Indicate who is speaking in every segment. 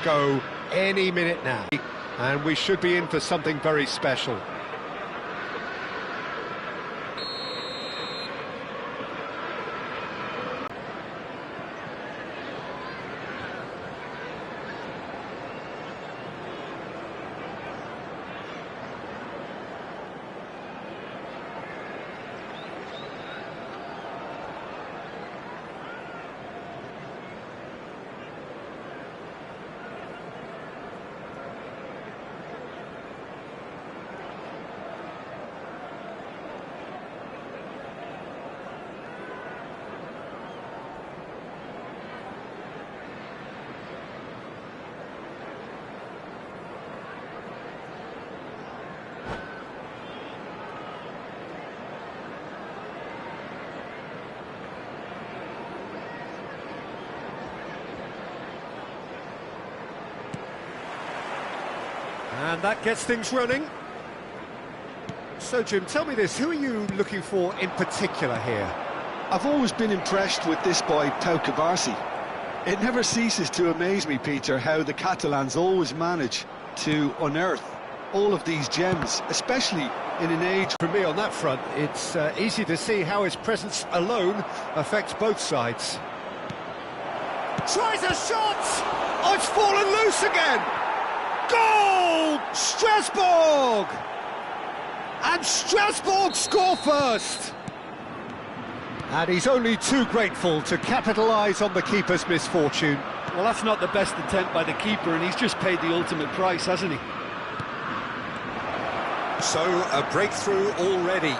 Speaker 1: Go any minute now, and we should be in for something very special. And that gets things running. So, Jim, tell me this, who are you looking for in particular here?
Speaker 2: I've always been impressed with this boy, Pau Cubarsí. It never ceases to amaze me, Peter, how the Catalans always manage to unearth all of these gems, especially in an age...
Speaker 1: For me on that front, it's easy to see how his presence alone affects both sides. Tries a shot! Oh, it's fallen loose again! Goal! Strasbourg! And Strasbourg score first! And he's only too grateful to capitalise on the keeper's misfortune.
Speaker 3: Well, that's not the best attempt by the keeper, and he's just paid the ultimate price, hasn't he?
Speaker 1: So, a breakthrough already.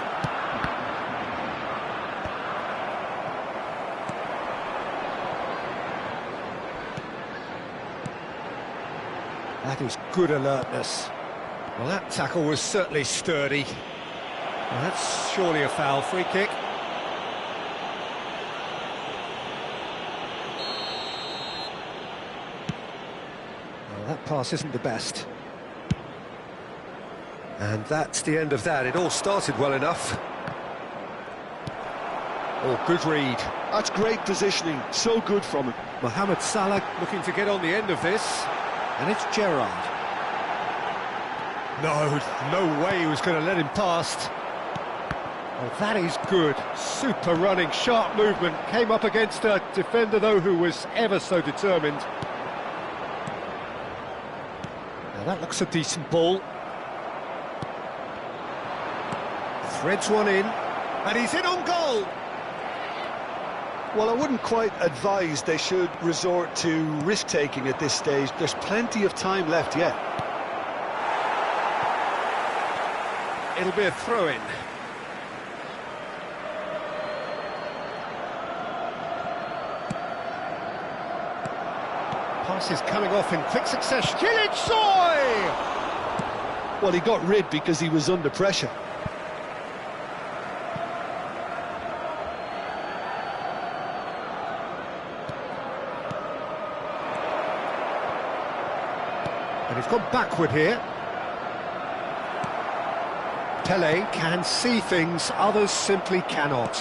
Speaker 1: That is good alertness. Well, that tackle was certainly sturdy. Well, that's surely a foul. Free kick. Well, that pass isn't the best. And that's the end of that. It all started well enough. Oh, good read.
Speaker 2: That's great positioning. So good from him.
Speaker 1: Mohamed Salah looking to get on the end of this. And it's Gerrard. No way he was going to let him past. Oh, that is good. Super running, sharp movement. Came up against a defender, though, who was ever so determined. Now, that looks a decent ball. Threads one in. And he's in on goal.
Speaker 2: Well, I wouldn't quite advise they should resort to risk-taking at this stage. There's plenty of time left yet.
Speaker 1: It'll be a throw-in. Passes coming off in quick succession. Kilic Soy!
Speaker 2: Well, he got rid because he was under pressure.
Speaker 1: And he's gone backward here. Pele can see things others simply cannot.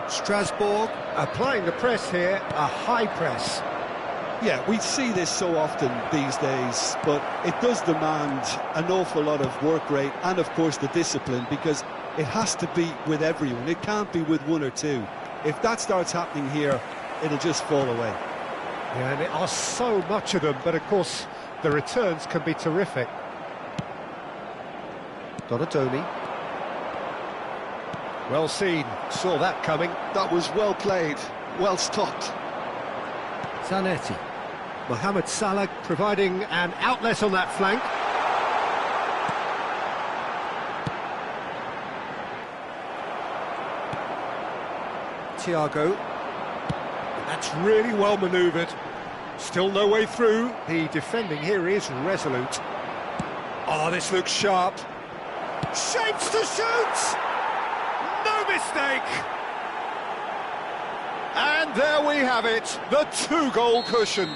Speaker 1: Strasbourg applying the press here, a high press.
Speaker 2: Yeah, we see this so often these days, but it does demand an awful lot of work rate and, of course, the discipline, because it has to be with everyone. It can't be with one or two. If that starts happening here, it'll just fall away.
Speaker 1: Yeah, and there are so much of them, but of course the returns can be terrific. Donatoni. Well seen, saw that coming.
Speaker 2: That was well played, well stopped.
Speaker 1: Zanetti. Mohamed Salah providing an outlet on that flank. Thiago. That's really well manoeuvred. Still no way through. The defending here is resolute. Oh, this looks sharp. Shapes to shoot! No mistake! And there we have it, the two-goal cushion.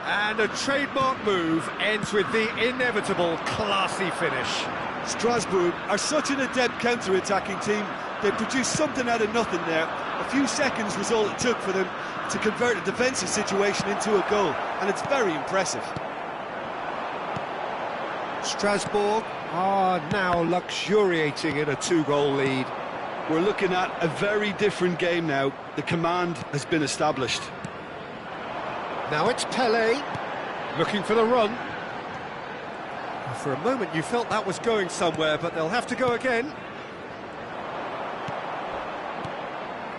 Speaker 1: And a trademark move ends with the inevitable classy finish.
Speaker 2: Strasbourg are such an adept counter-attacking team. They produced something out of nothing there. A few seconds was all it took for them to convert a defensive situation into a goal. and it's very impressive.
Speaker 1: Strasbourg are now luxuriating in a 2-goal lead.
Speaker 2: We're looking at a very different game now. The command has been established.
Speaker 1: Now it's Pelé, looking for the run. For a moment you felt that was going somewhere, but they'll have to go again.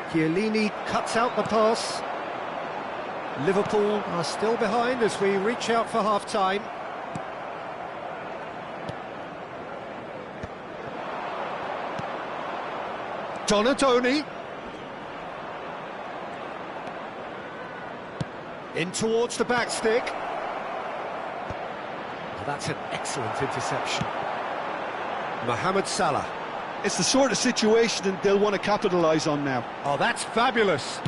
Speaker 1: Chiellini cuts out the pass. Liverpool are still behind as we reach out for half-time. Donadoni. In towards the back stick. That's an excellent interception. Mohamed Salah.
Speaker 2: It's the sort of situation that they'll want to capitalise on now.
Speaker 1: Oh, that's fabulous.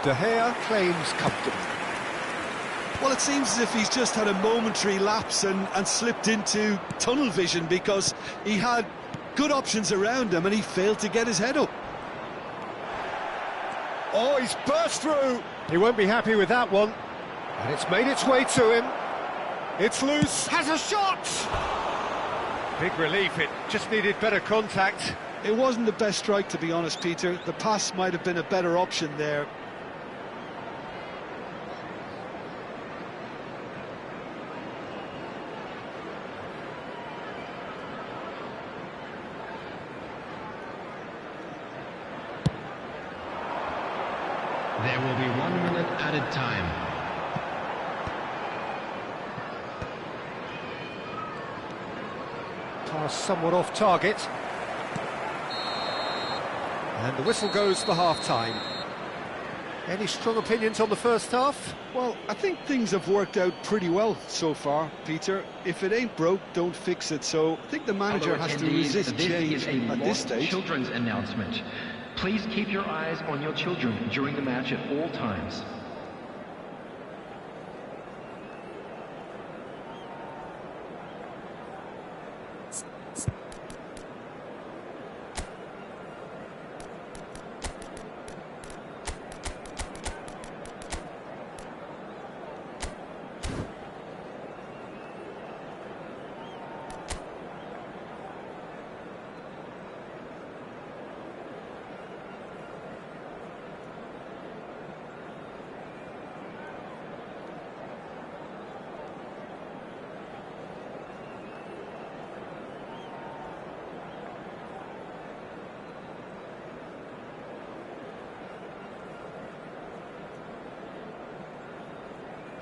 Speaker 1: De Gea claims comfortably.
Speaker 2: Well, it seems as if he's just had a momentary lapse and slipped into tunnel vision, because he had good options around him and he failed to get his head up.
Speaker 1: Oh, he's burst through. He won't be happy with that one. And it's made its way to him. It's loose. Has a shot! Big relief. It just needed better contact.
Speaker 2: It wasn't the best strike, to be honest, Peter. The pass might have been a better option there.
Speaker 4: There will be 1 minute added time.
Speaker 1: Pass somewhat off target. And the whistle goes for half-time. Any strong opinions on the first half?
Speaker 2: Well, I think things have worked out pretty well so far, Peter. If it ain't broke, don't fix it. So I think the manager has to resist change at this stage.
Speaker 4: Children's announcement. Please keep your eyes on your children during the match at all times.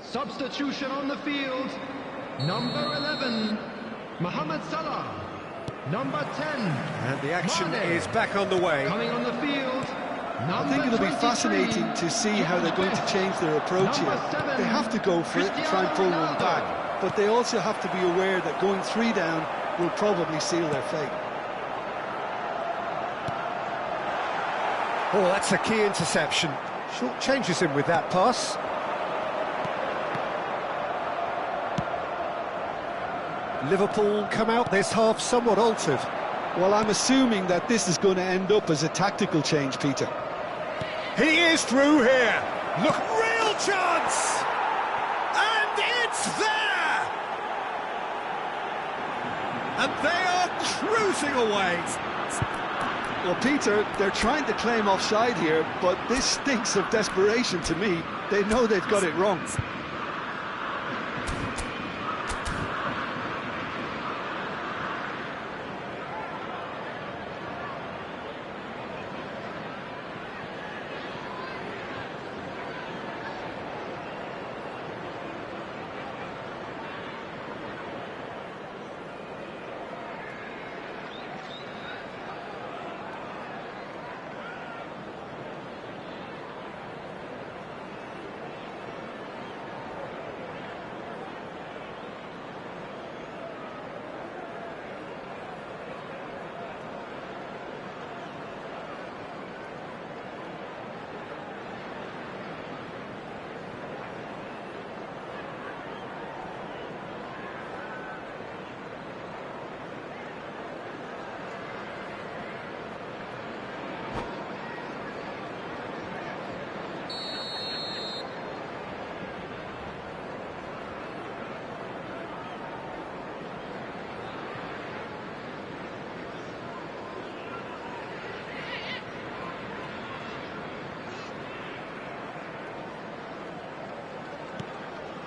Speaker 4: Substitution on the field. Number 11, Mohamed Salah. Number 10.
Speaker 1: And the action
Speaker 4: Mane.
Speaker 1: is back on the way.
Speaker 4: Coming on the field.
Speaker 2: I think it'll be fascinating to see how they're going to change their approach here. They have to go for it and try and pull one back, but they also have to be aware that going 3 down will probably seal their fate.
Speaker 1: Oh, that's a key interception. Short changes him with that pass. Liverpool come out this half somewhat altered.
Speaker 2: Well, I'm assuming that this is going to end up as a tactical change, Peter.
Speaker 1: He is through here. Look, real chance! And it's there! And they are cruising away.
Speaker 2: Well, Peter, they're trying to claim offside here, but this stinks of desperation to me. They know they've got it wrong.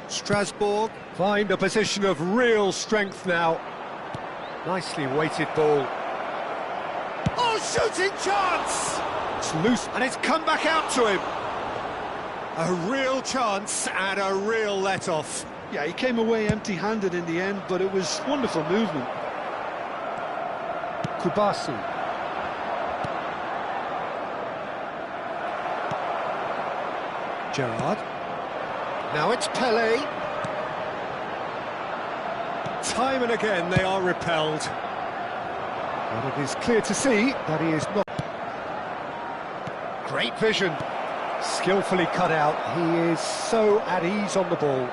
Speaker 1: Strasbourg find a position of real strength now. Nicely weighted ball. Oh, shooting chance! It's loose and it's come back out to him. A real chance and a real let-off.
Speaker 2: Yeah, he came away empty-handed in the end, but it was wonderful movement.
Speaker 1: Kubasi. Gerrard. Now it's Pelé. Time and again they are repelled. But it is clear to see that he is not. Great vision. Skillfully cut out. He is so at ease on the ball.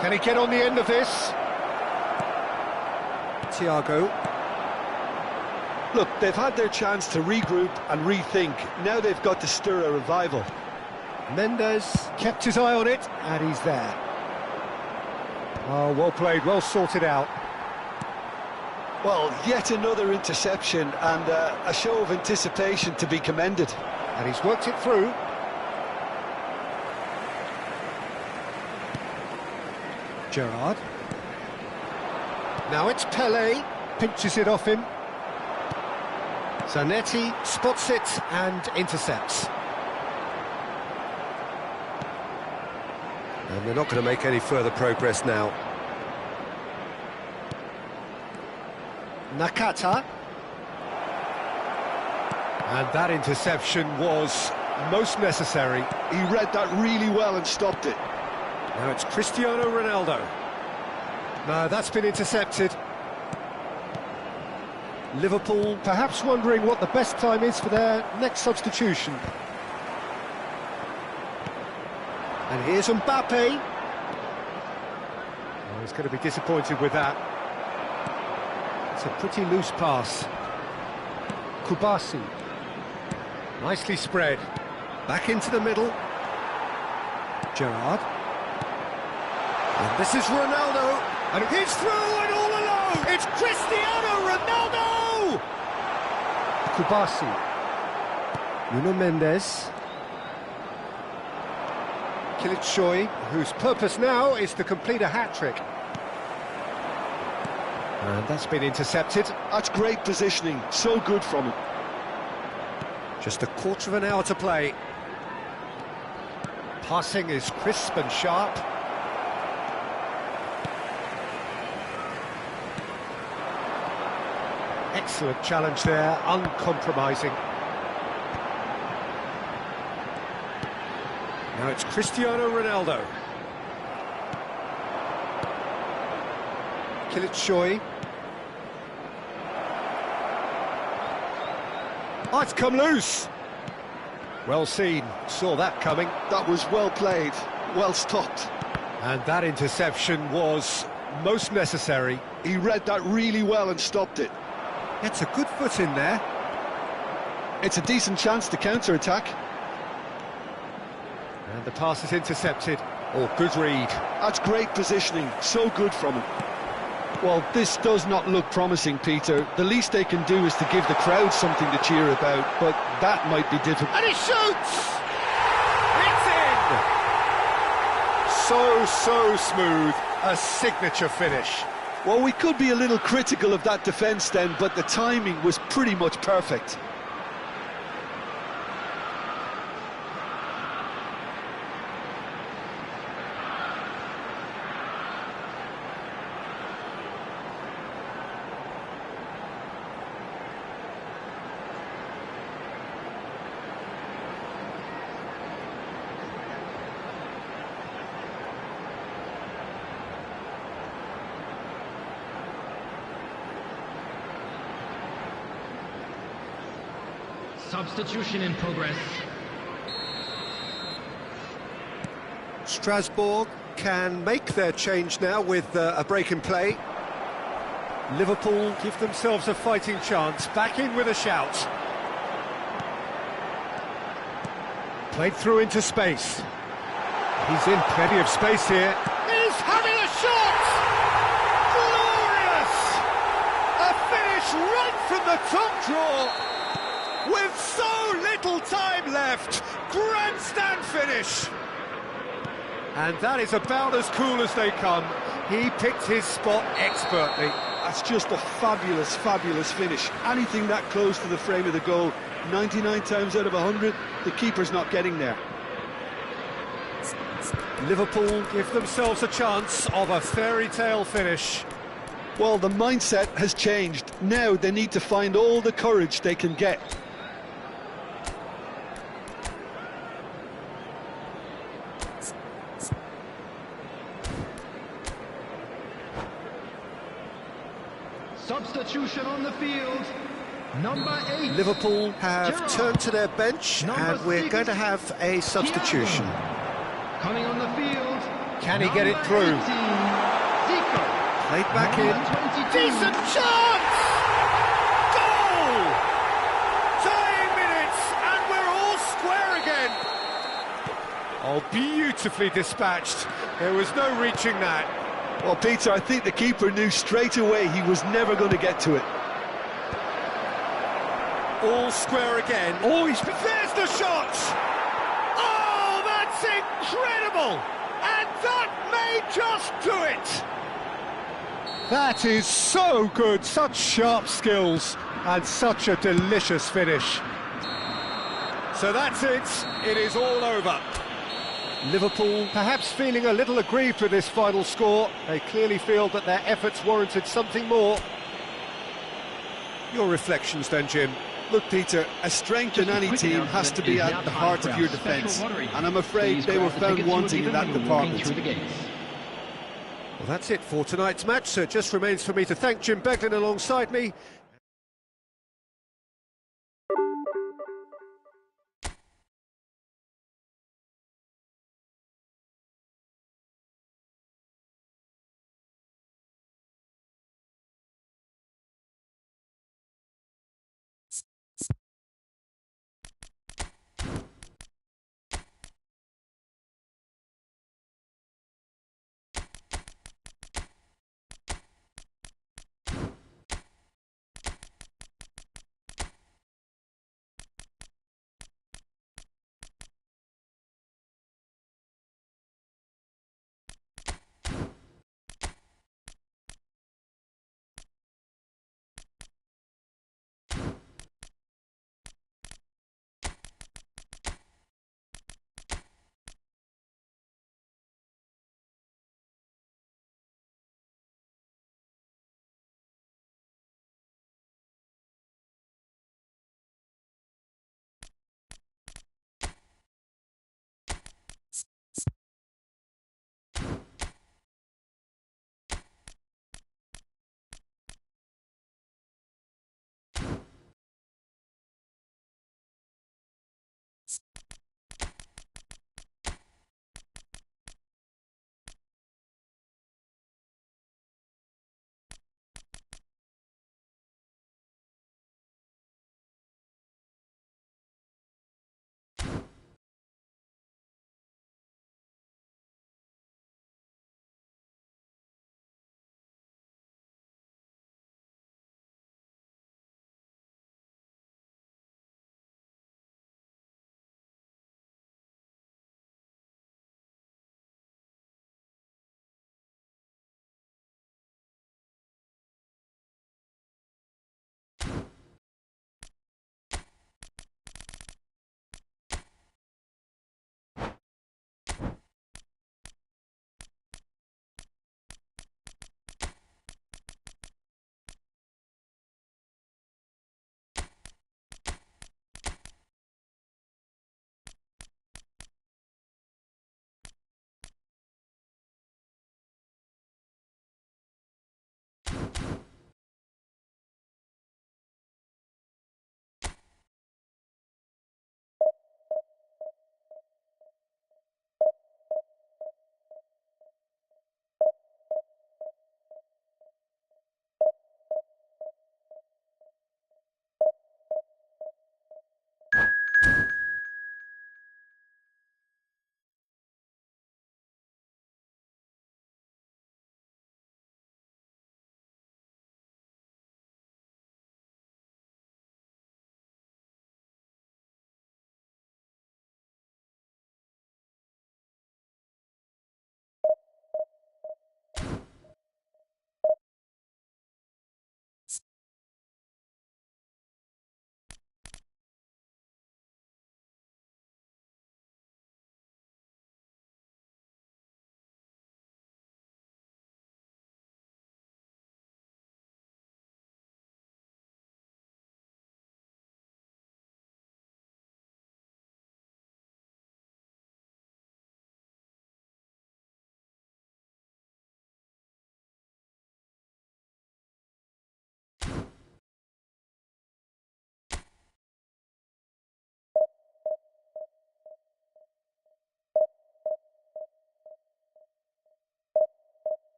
Speaker 1: Can he get on the end of this? Thiago.
Speaker 2: Look, they've had their chance to regroup and rethink. Now they've got to stir a revival.
Speaker 1: Mendes kept his eye on it, and he's there. Oh, well played, well sorted out.
Speaker 2: Well, yet another interception and a show of anticipation to be commended.
Speaker 1: And he's worked it through. Gerrard. Now it's Pelé, pinches it off him. Zanetti spots it and intercepts. And they're not going to make any further progress now. Nakata. And that interception was most necessary.
Speaker 2: He read that really well and stopped it.
Speaker 1: Now it's Cristiano Ronaldo. No, that's been intercepted. Liverpool perhaps wondering what the best time is for their next substitution. And here's Mbappe. Oh, he's going to be disappointed with that. It's a pretty loose pass. Kubasi. Nicely spread. Back into the middle. Gerrard. And this is Ronaldo. And he's through and all alone. It's Cristiano Ronaldo! Kubasi. Nuno Mendes. Kılıçsoy, whose purpose now is to complete a hat-trick. And that's been intercepted.
Speaker 2: That's great positioning, so good from him.
Speaker 1: Just a quarter of an hour to play. Passing is crisp and sharp. Excellent challenge there, uncompromising. Now it's Cristiano Ronaldo. Kılıçsoy. Oh, it's come loose. Well seen, saw that coming.
Speaker 2: That was well played, well stopped.
Speaker 1: And that interception was most necessary.
Speaker 2: He read that really well and stopped it.
Speaker 1: It's a good foot in there.
Speaker 2: It's a decent chance to counter-attack.
Speaker 1: And the pass is intercepted. Oh, good read.
Speaker 2: That's great positioning, so good from him. Well, this does not look promising, Peter. The least they can do is to give the crowd something to cheer about, but that might be difficult.
Speaker 1: And he shoots! It's in! So smooth. A signature finish.
Speaker 2: Well, we could be a little critical of that defence then, but the timing was pretty much perfect.
Speaker 4: Substitution in progress.
Speaker 1: Strasbourg can make their change now with a break in play. Liverpool give themselves a fighting chance, back in with a shout. Played through into space. He's in plenty of space here. He's having a shot! Glorious! A finish right from the top draw! With so little time left, grandstand finish. And that is about as cool as they come. He picked his spot expertly.
Speaker 2: That's just a fabulous, fabulous finish. Anything that close to the frame of the goal, 99 times out of 100, the keeper's not getting there.
Speaker 1: Liverpool give themselves a chance of a fairy tale finish.
Speaker 2: Well, the mindset has changed. Now they need to find all the courage they can get.
Speaker 4: Substitution on the field. Number 8.
Speaker 5: Liverpool have turned to their bench, and we're going to have a substitution.
Speaker 4: Coming on the field.
Speaker 1: Can he get it through?
Speaker 4: 18, Zico.
Speaker 1: Played back in.
Speaker 4: 22.
Speaker 1: Decent chance! Goal! Tying minutes, and we're all square again. Oh, beautifully dispatched. There was no reaching that.
Speaker 2: Well, Peter, I think the keeper knew straight away he was never going to get to it.
Speaker 1: All square again. Oh, there's the shot! Oh, that's incredible! And that may just do it! That is so good, such sharp skills, and such a delicious finish. So that's it, it is all over. Liverpool perhaps feeling a little aggrieved with this final score. They clearly feel that their efforts warranted something more. Your reflections then, Jim?
Speaker 2: Look, Peter, a strength in any team has to be at the heart of your defence, and I'm afraid they were found wanting in that department.
Speaker 1: Well, that's it for tonight's match, so it just remains for me to thank Jim Beglin alongside me.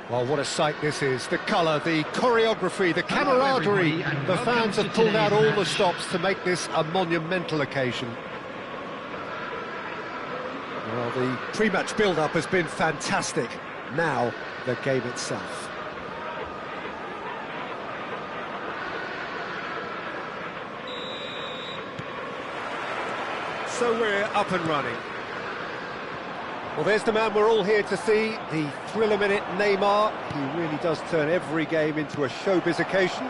Speaker 1: Well, what a sight this is. The colour, the choreography, the camaraderie. The fans have pulled out all the stops to make this a monumental occasion. Well, the pre-match build-up has been fantastic. Now, the game itself. So we're up and running. Well, there's the man we're all here to see, the thriller-minute Neymar. He really does turn every game into a showbiz occasion.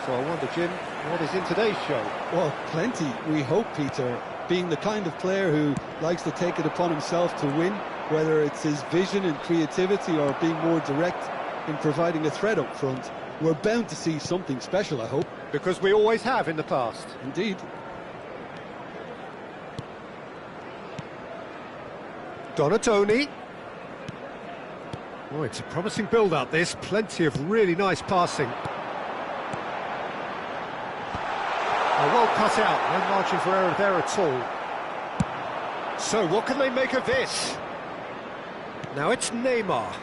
Speaker 1: So I wonder, Jim, what is in today's show?
Speaker 2: Well, plenty, we hope, Peter. Being the kind of player who likes to take it upon himself to win, whether it's his vision and creativity or being more direct in providing a threat up front, we're bound to see something special, I hope.
Speaker 1: Because we always have in the past.
Speaker 2: Indeed.
Speaker 1: Donatoni. Oh, it's a promising build-up, this. Plenty of really nice passing. Oh, well cut out. No margin for error there at all. So, what can they make of this? Now it's Neymar.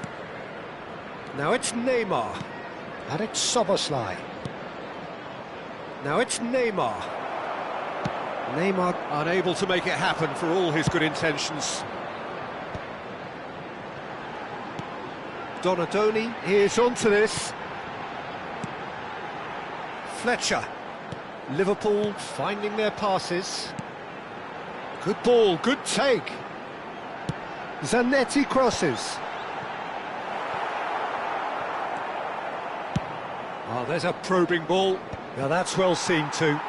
Speaker 1: Now it's Neymar. And it's Szoboszlai. Now it's Neymar. Neymar unable to make it happen for all his good intentions. Donatoni is onto this. Fletcher. Liverpool finding their passes. Good ball, good take. Zanetti crosses. Oh, there's a probing ball. Now that's well seen too.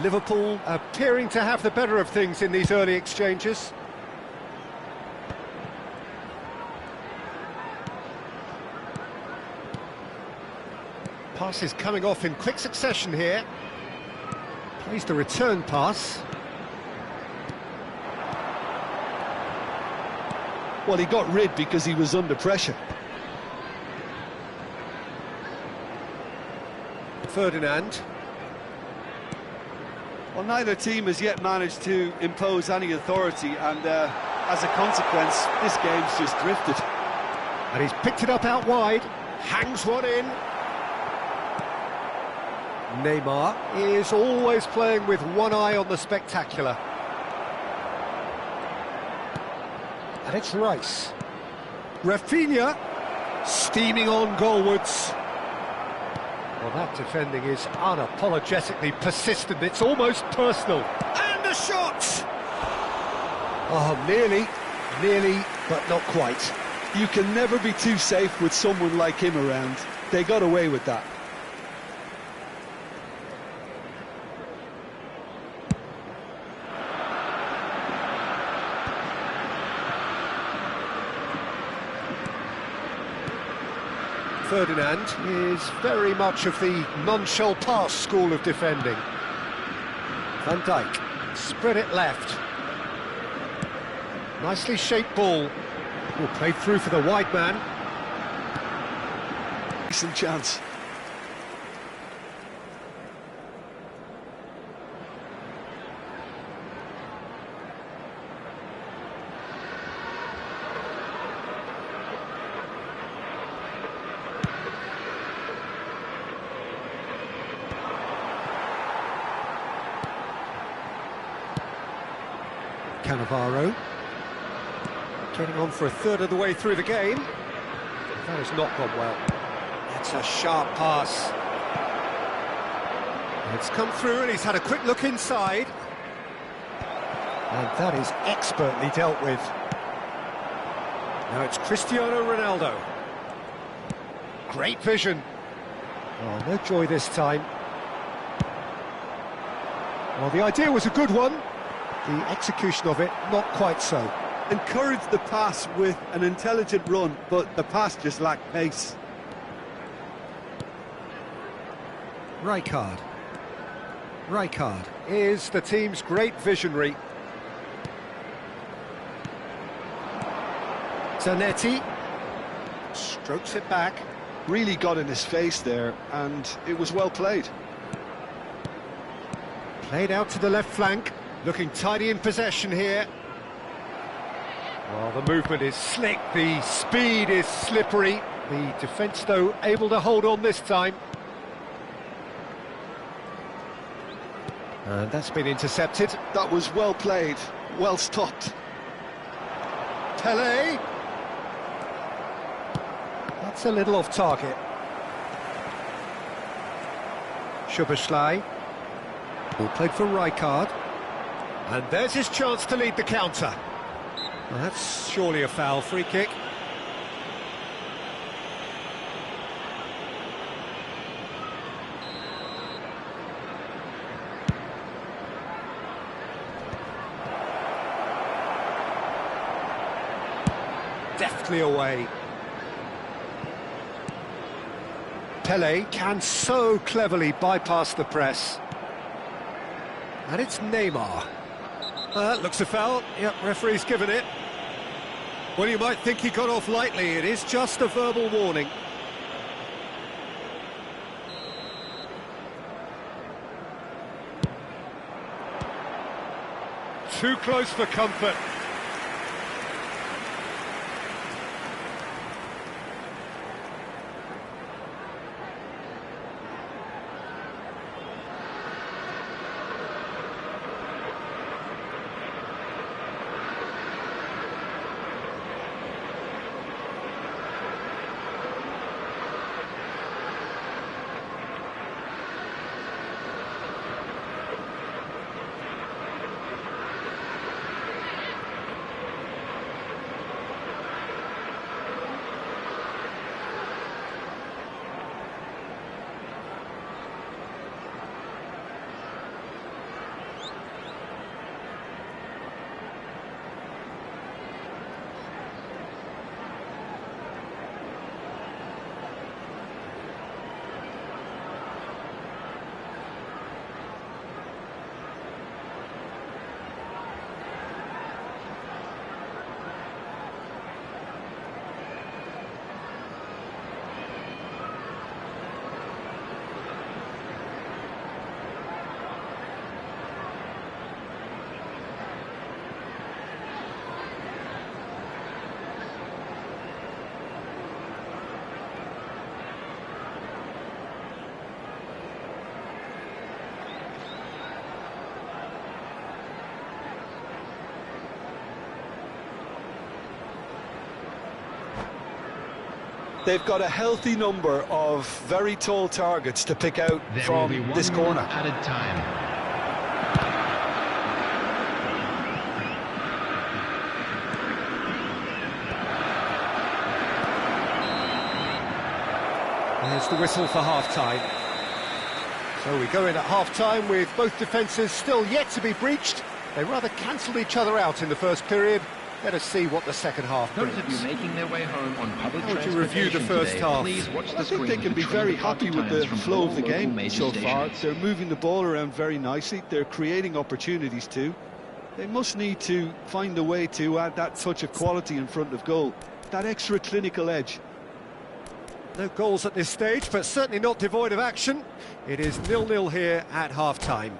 Speaker 1: Liverpool appearing to have the better of things in these early exchanges. Passes coming off in quick succession here. Plays the return pass.
Speaker 2: Well, he got rid because he was under pressure.
Speaker 1: Ferdinand.
Speaker 2: Well, neither team has yet managed to impose any authority, and as a consequence, this game's just drifted.
Speaker 1: And he's picked it up out wide. Hangs one in. Neymar is always playing with one eye on the spectacular. And it's Rice. Rafinha steaming on goalwards. Well, that defending is unapologetically persistent. It's almost personal. And a shot! Oh, nearly, but not quite.
Speaker 2: You can never be too safe with someone like him around. They got away with that.
Speaker 1: Ferdinand is very much of the non-shall-pass school of defending. Van Dijk, spread it left. Nicely shaped ball. Oh, played through for the wide man.
Speaker 2: Decent chance.
Speaker 1: Cannavaro getting on for a third of the way through the game. That has not gone well. It's a sharp pass. It's come through and he's had a quick look inside. And that is expertly dealt with. Now it's Cristiano Ronaldo. Great vision. Oh, no joy this time. Well, the idea was a good one. The execution of it, not quite so.
Speaker 2: Encouraged the pass with an intelligent run, but the pass just lacked pace.
Speaker 1: Rijkaard. Rijkaard is the team's great visionary. Zanetti strokes it back.
Speaker 2: Really got in his face there, and it was well played.
Speaker 1: Played out to the left flank. Looking tidy in possession here. Well, the movement is slick, the speed is slippery. The defence, though, able to hold on this time. And that's been intercepted.
Speaker 2: That was well played, well stopped.
Speaker 1: Pele. That's a little off target. Szoboszlai. Ball played for Rijkaard. And there's his chance to lead the counter. Well, that's surely a foul. Free kick. Deftly away. Pele can so cleverly bypass the press. And it's Neymar. Looks a foul. Yep, referee's given it. Well, you might think he got off lightly. It is just a verbal warning. Too close for comfort.
Speaker 2: They've got a healthy number of very tall targets to pick out from this corner.
Speaker 4: Added time.
Speaker 1: There's the whistle for half-time. So we go in at half-time with both defences still yet to be breached. They rather cancelled each other out in the first period. Let us see what the second half brings.
Speaker 4: Those of you making their way home on public
Speaker 1: How would you review the first
Speaker 4: today,
Speaker 1: half?
Speaker 4: please watch the
Speaker 2: I think they can be very happy with the flow of the game so far. They're moving the ball around very nicely. They're creating opportunities too. They must need to find a way to add that touch of quality in front of goal, that extra clinical edge.
Speaker 1: No goals at this stage, but certainly not devoid of action. It is 0-0 here at half-time.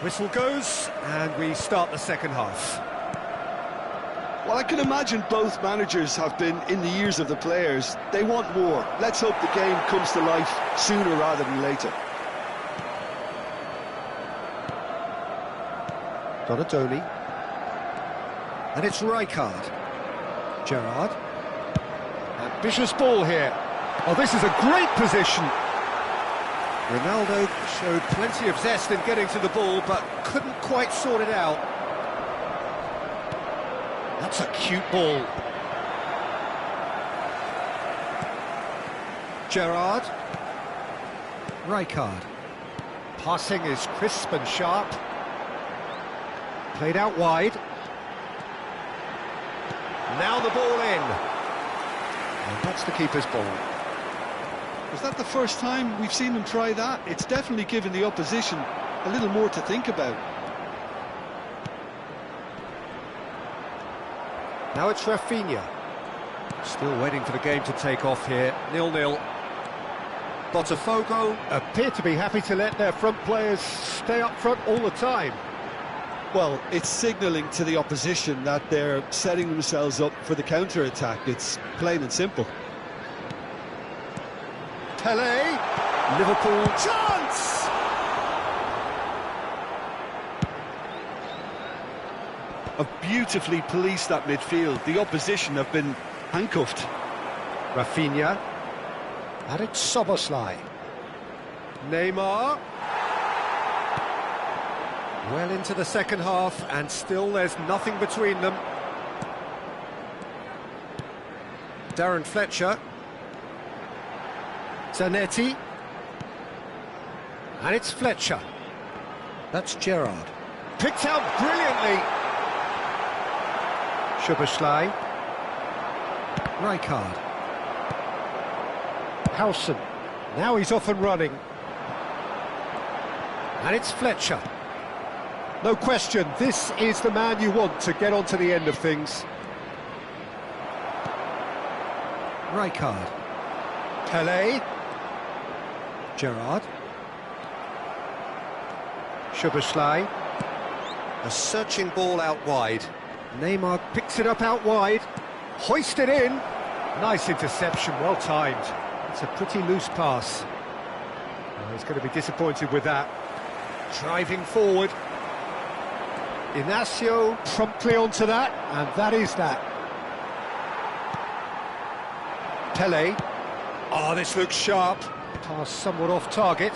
Speaker 1: Whistle goes, and we start the second half.
Speaker 2: Well, I can imagine both managers have been in the ears of the players. They want more. Let's hope the game comes to life sooner rather than later.
Speaker 1: Donadoni. And it's Rijkaard. Gerrard. Ambitious ball here. Oh, this is a great position. Ronaldo showed plenty of zest in getting to the ball, but couldn't quite sort it out. That's a cute ball. Gerrard. Rijkaard. Passing is crisp and sharp. Played out wide. Now the ball in. And that's the keeper's ball.
Speaker 2: Is that the first time we've seen them try that? It's definitely given the opposition a little more to think about.
Speaker 1: Now it's Rafinha. Still waiting for the game to take off here. 0-0. Botafogo appear to be happy to let their front players stay up front all the time.
Speaker 2: Well, it's signalling to the opposition that they're setting themselves up for the counter-attack. It's plain and simple.
Speaker 1: Pele, Liverpool, chance!
Speaker 3: Have beautifully policed that midfield. The opposition have been handcuffed.
Speaker 1: Rafinha, and it's Szoboszlai. Neymar. Well into the second half, and still there's nothing between them. Darren Fletcher. Zanetti. And it's Fletcher. That's Gerrard. Picked out brilliantly. Szoboszlai. Rijkaard. Howson. Now he's off and running. And it's Fletcher. No question, this is the man you want to get on to the end of things. Rijkaard. Pele. Gerrard. Szoboszlai. A searching ball out wide. Neymar picks it up out wide. Hoisted in. Nice interception, well timed. It's a pretty loose pass. Oh, he's going to be disappointed with that. Driving forward. Inacio promptly onto that, and that is that. Pele. Oh, this looks sharp. Pass somewhat off target.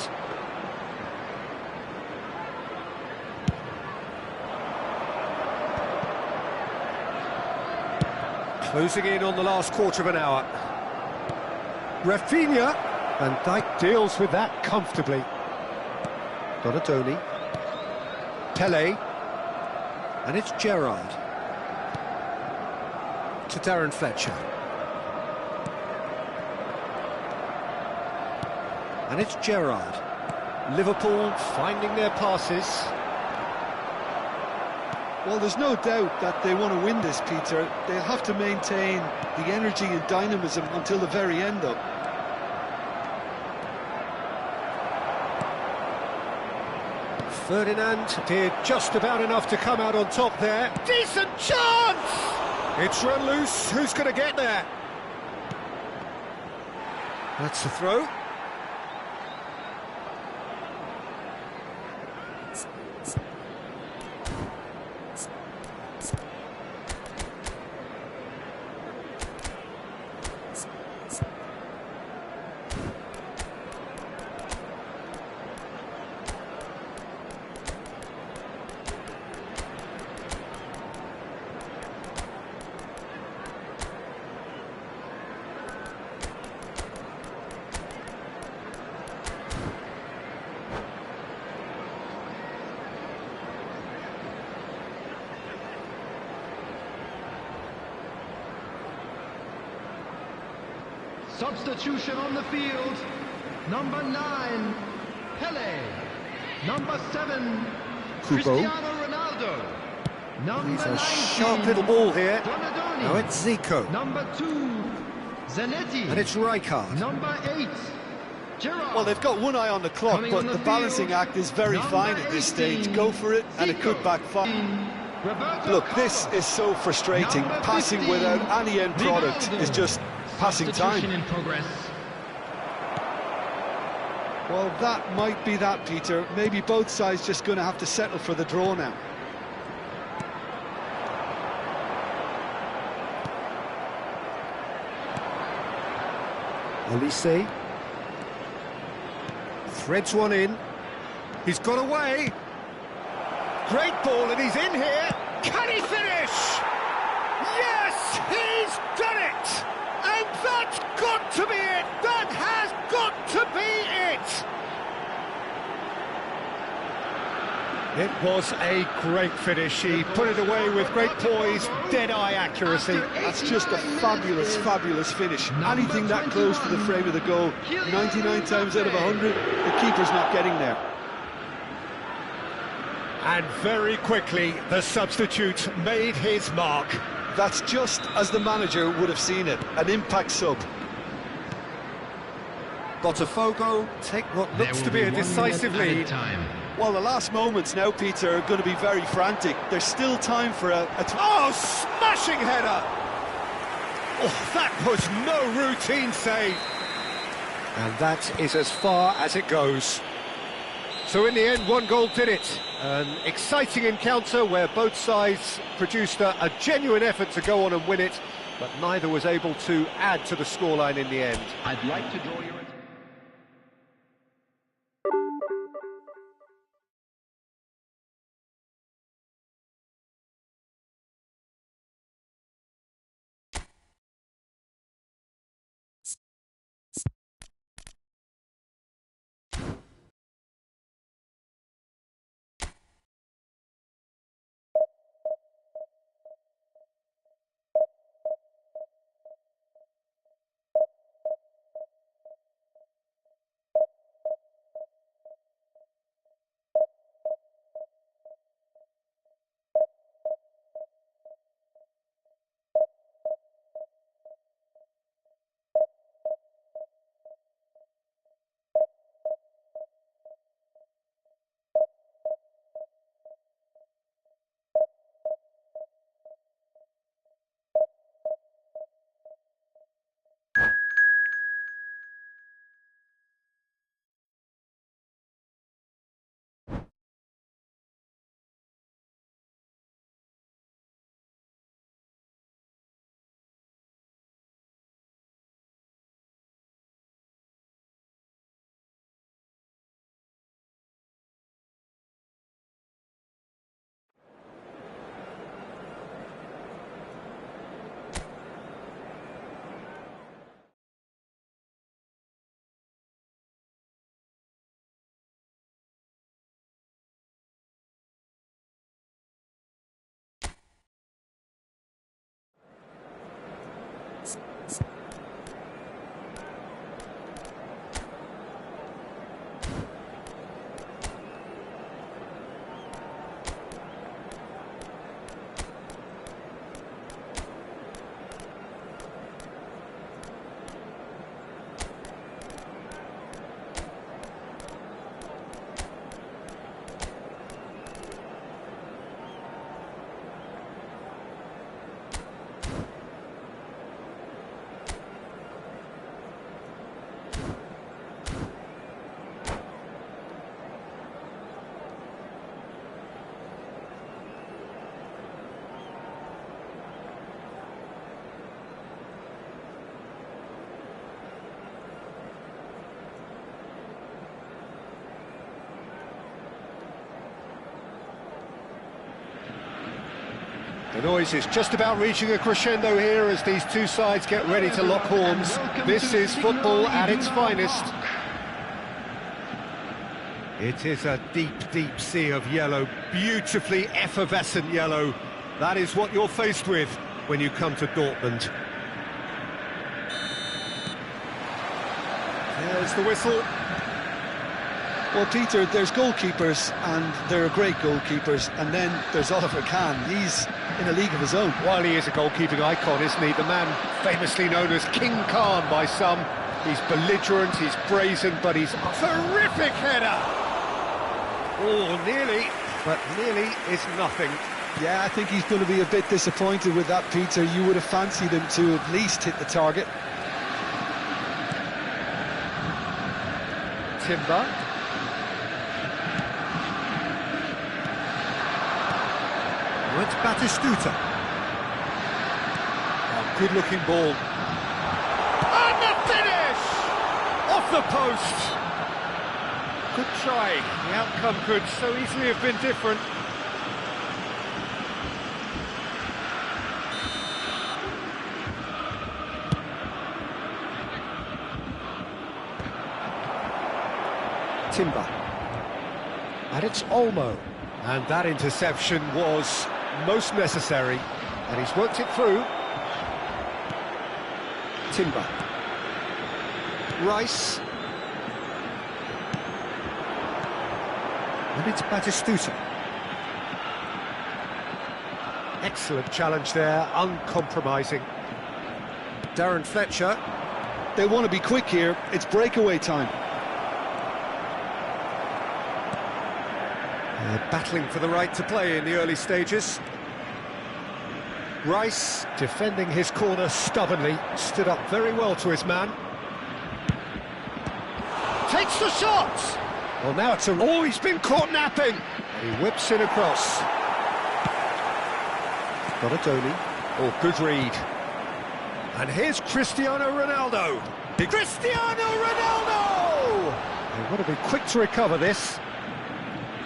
Speaker 1: Closing in on the last quarter of an hour. Rafinha. Van Dijk deals with that comfortably. Donadoni. Pele. And it's Gerrard. To Darren Fletcher. And it's Gerrard. Liverpool finding their passes.
Speaker 2: Well, there's no doubt that they want to win this, Peter. They'll have to maintain the energy and dynamism until the very end, though.
Speaker 1: Ferdinand did just about enough to come out on top there. Decent chance! It's run loose. Who's going to get there? That's the throw.
Speaker 4: Substitution on the field. Number 9, Pele. Number 7, Cristiano Ronaldo. Number
Speaker 1: He's a
Speaker 4: 19,
Speaker 1: sharp little ball here.
Speaker 4: Donadoni.
Speaker 1: Now it's Zico.
Speaker 4: Number 2, Zanetti.
Speaker 1: And it's Rijkaard.
Speaker 4: Number 8, Gerrard.
Speaker 2: Well, they've got one eye on the clock,
Speaker 4: Coming
Speaker 2: but
Speaker 4: on the
Speaker 2: the balancing
Speaker 4: field,
Speaker 2: act is very
Speaker 4: number
Speaker 2: fine at this
Speaker 4: 18,
Speaker 2: stage. Go for it, and it could
Speaker 4: Zico.
Speaker 2: backfire.
Speaker 4: Roberto
Speaker 2: Look, this
Speaker 4: Carlos.
Speaker 2: is so frustrating.
Speaker 4: Number
Speaker 2: Passing
Speaker 4: 15,
Speaker 2: without any end product
Speaker 4: Ronaldo.
Speaker 2: is just passing
Speaker 4: Substitution
Speaker 2: time.
Speaker 4: in progress.
Speaker 2: Well, that might be that, Peter. Maybe both sides just going to have to settle for the draw now.
Speaker 1: Olise. Threads one in. He's got away. Great ball, and he's in here. Can he finish? Yes, he's done it! And that's got to be it! That has got to be it! It was a great finish. He put it away with great poise, dead-eye accuracy.
Speaker 2: That's just a fabulous, fabulous finish. Anything that close to the frame of the goal, 99 times out of 100, the keeper's not getting there.
Speaker 1: And very quickly, the substitute made his mark.
Speaker 2: That's just as the manager would have seen it, an impact sub.
Speaker 1: Botafogo take what looks to be a decisive lead.
Speaker 2: Well, the last moments now, Peter, are going to be very frantic. There's still time for a
Speaker 1: Oh, smashing header! Oh, that was no routine save. And that is as far as it goes. So in the end, one goal did it. An exciting encounter where both sides produced a genuine effort to go on and win it, but neither was able to add to the scoreline in the end.
Speaker 4: I'd like to draw your attention.
Speaker 1: The noise is just about reaching a crescendo here as these two sides get ready to lock horns. This is football at its finest. It is a deep, deep sea of yellow, beautifully effervescent yellow. That is what you're faced with when you come to Dortmund. There's the whistle.
Speaker 2: Well, Peter, there's goalkeepers, and there are great goalkeepers, and then there's Oliver Kahn. He's in a league of his own.
Speaker 1: While he is a goalkeeping icon, isn't he? The man famously known as King Khan by some. He's belligerent, he's brazen, but he's a terrific header! Oh, nearly, but nearly is nothing.
Speaker 2: Yeah, I think he's going to be a bit disappointed with that, Peter. You would have fancied him to at least hit the target.
Speaker 1: Timber. It's Batistuta. Oh, good-looking ball. And the finish! Off the post! Good try. The outcome could so easily have been different. Timber. And it's Olmo. And that interception was most necessary, and he's worked it through. Timber. Rice. And it's Batistuta. Excellent challenge there, uncompromising. Darren Fletcher.
Speaker 2: They want to be quick here, it's breakaway time.
Speaker 1: They're battling for the right to play in the early stages. Rice, defending his corner stubbornly, stood up very well to his man. Takes the shot! Well, now it's a... Oh, he's been caught napping! He whips it across. Got a Tony. Oh, good read. And here's Cristiano Ronaldo. Cristiano Ronaldo! They've got to be quick to recover this.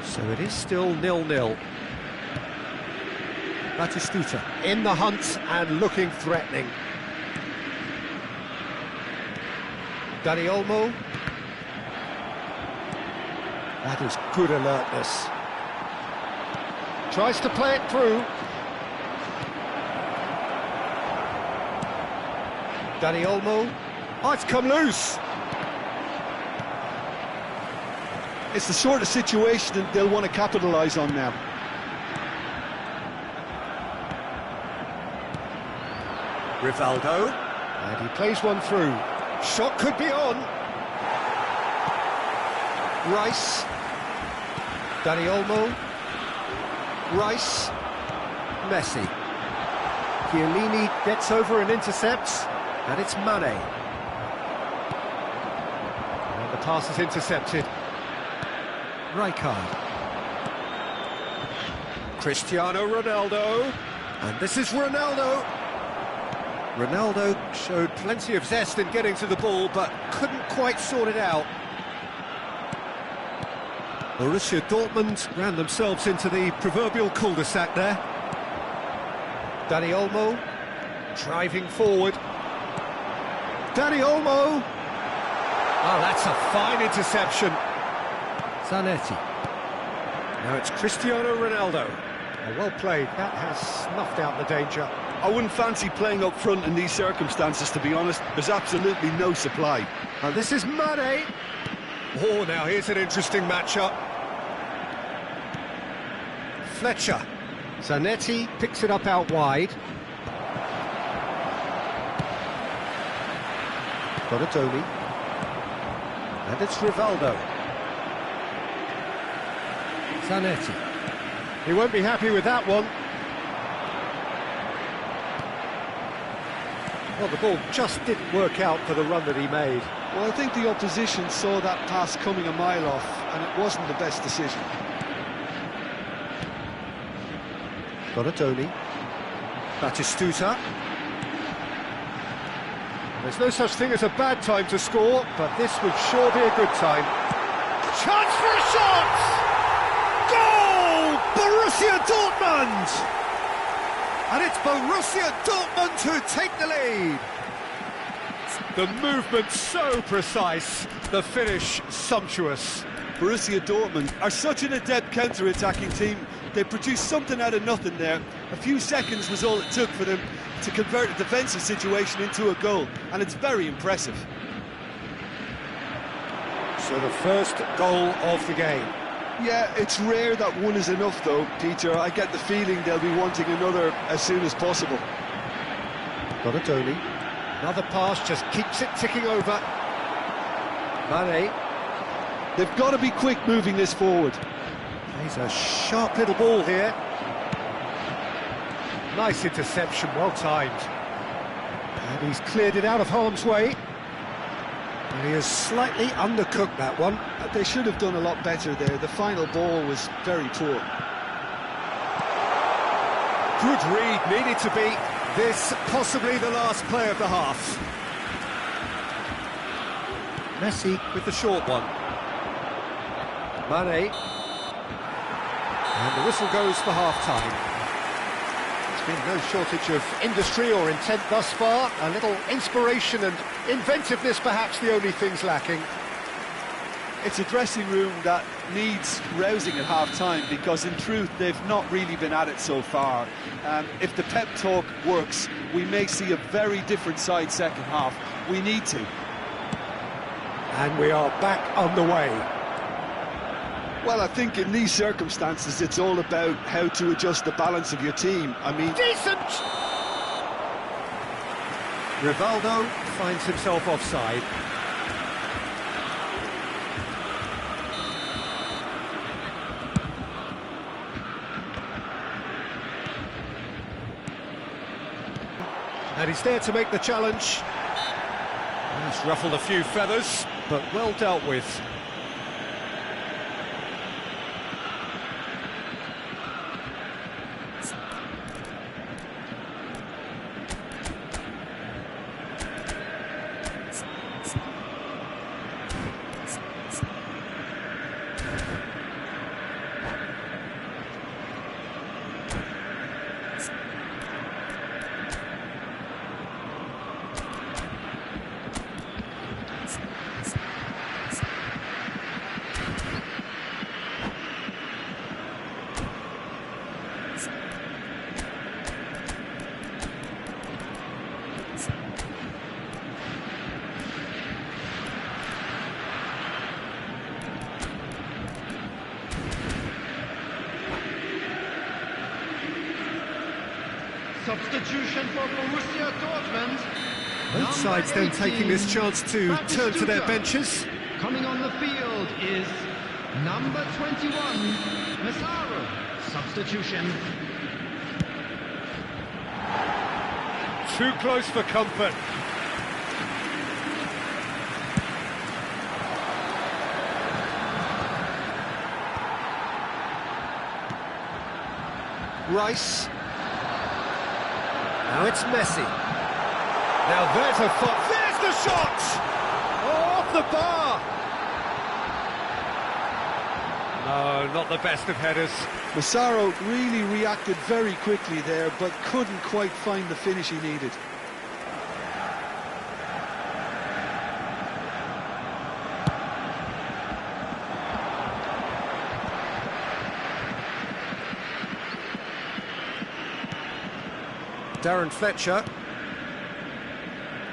Speaker 1: So it is still 0-0. Batistuta in the hunt and looking threatening. Dani Olmo. That is good alertness. Tries to play it through. Dani Olmo. Oh, it's come loose.
Speaker 2: It's the sort of situation that they'll want to capitalise on now.
Speaker 1: Rivaldo. And he plays one through. Shot could be on. Rice. Dani Olmo. Rice. Messi. Chiellini gets over and intercepts. And it's Mane. And the pass is intercepted. Rijkaard. Cristiano Ronaldo. And this is Ronaldo. Ronaldo showed plenty of zest in getting to the ball, but couldn't quite sort it out. Borussia Dortmund ran themselves into the proverbial cul-de-sac there. Dani Olmo, driving forward. Dani Olmo! Oh, that's a fine interception. Zanetti. Now it's Cristiano Ronaldo. Oh, well played, that has snuffed out the danger.
Speaker 3: I wouldn't fancy playing up front in these circumstances, to be honest. There's absolutely no supply.
Speaker 1: And this is Mane. Oh, now here's an interesting matchup. Fletcher. Zanetti picks it up out wide. Got a Tony. And it's Rivaldo. Zanetti. He won't be happy with that one. Well, the ball just didn't work out for the run that he made.
Speaker 2: Well, I think the opposition saw that pass coming a mile off, and it wasn't the best decision.
Speaker 1: Got a Tony. Batistuta. There's no such thing as a bad time to score, but this would sure be a good time. Chance for a shot! Goal! Borussia Dortmund! And it's Borussia Dortmund who take the lead. The movement so precise, the finish sumptuous.
Speaker 2: Borussia Dortmund are such an adept counter-attacking team. They produced something out of nothing there. A few seconds was all it took for them to convert a defensive situation into a goal, and it's very impressive.
Speaker 1: So the first goal of the game.
Speaker 2: Yeah, it's rare that one is enough though, Peter. I get the feeling they'll be wanting another as soon as possible.
Speaker 1: Got a Tony. Another pass just keeps it ticking over. Mane.
Speaker 2: They've got to be quick moving this forward.
Speaker 1: He's a sharp little ball here. Nice interception, well timed. And he's cleared it out of harm's way. And he has slightly undercooked that one.
Speaker 2: They should have done a lot better there. The final ball was very poor.
Speaker 1: Good read, needed to be this possibly the last play of the half. Messi with the short one. Mane. And the whistle goes for half-time. There's been no shortage of industry or intent thus far. A little inspiration and inventiveness, perhaps the only things lacking.
Speaker 2: It's a dressing room that needs rousing at half-time, because in truth they've not really been at it so far. If the pep talk works, we may see a very different side second half. We need to.
Speaker 1: And we are back on the way.
Speaker 2: Well, I think in these circumstances, it's all about how to adjust the balance of your team. I mean...
Speaker 1: Decent! Rivaldo finds himself offside. And he's there to make the challenge. He's ruffled a few feathers, but well dealt with.
Speaker 4: Substitution for Borussia Dortmund.
Speaker 1: Both sides then taking this chance to turn to their benches.
Speaker 4: Coming on the field is number 21, Massaro. Substitution.
Speaker 1: Too close for comfort. Rice. Now it's Messi. Now there's a foot. There's the shot! Oh, off the bar! No, not the best of headers.
Speaker 2: Massaro really reacted very quickly there, but couldn't quite find the finish he needed.
Speaker 1: Darren Fletcher.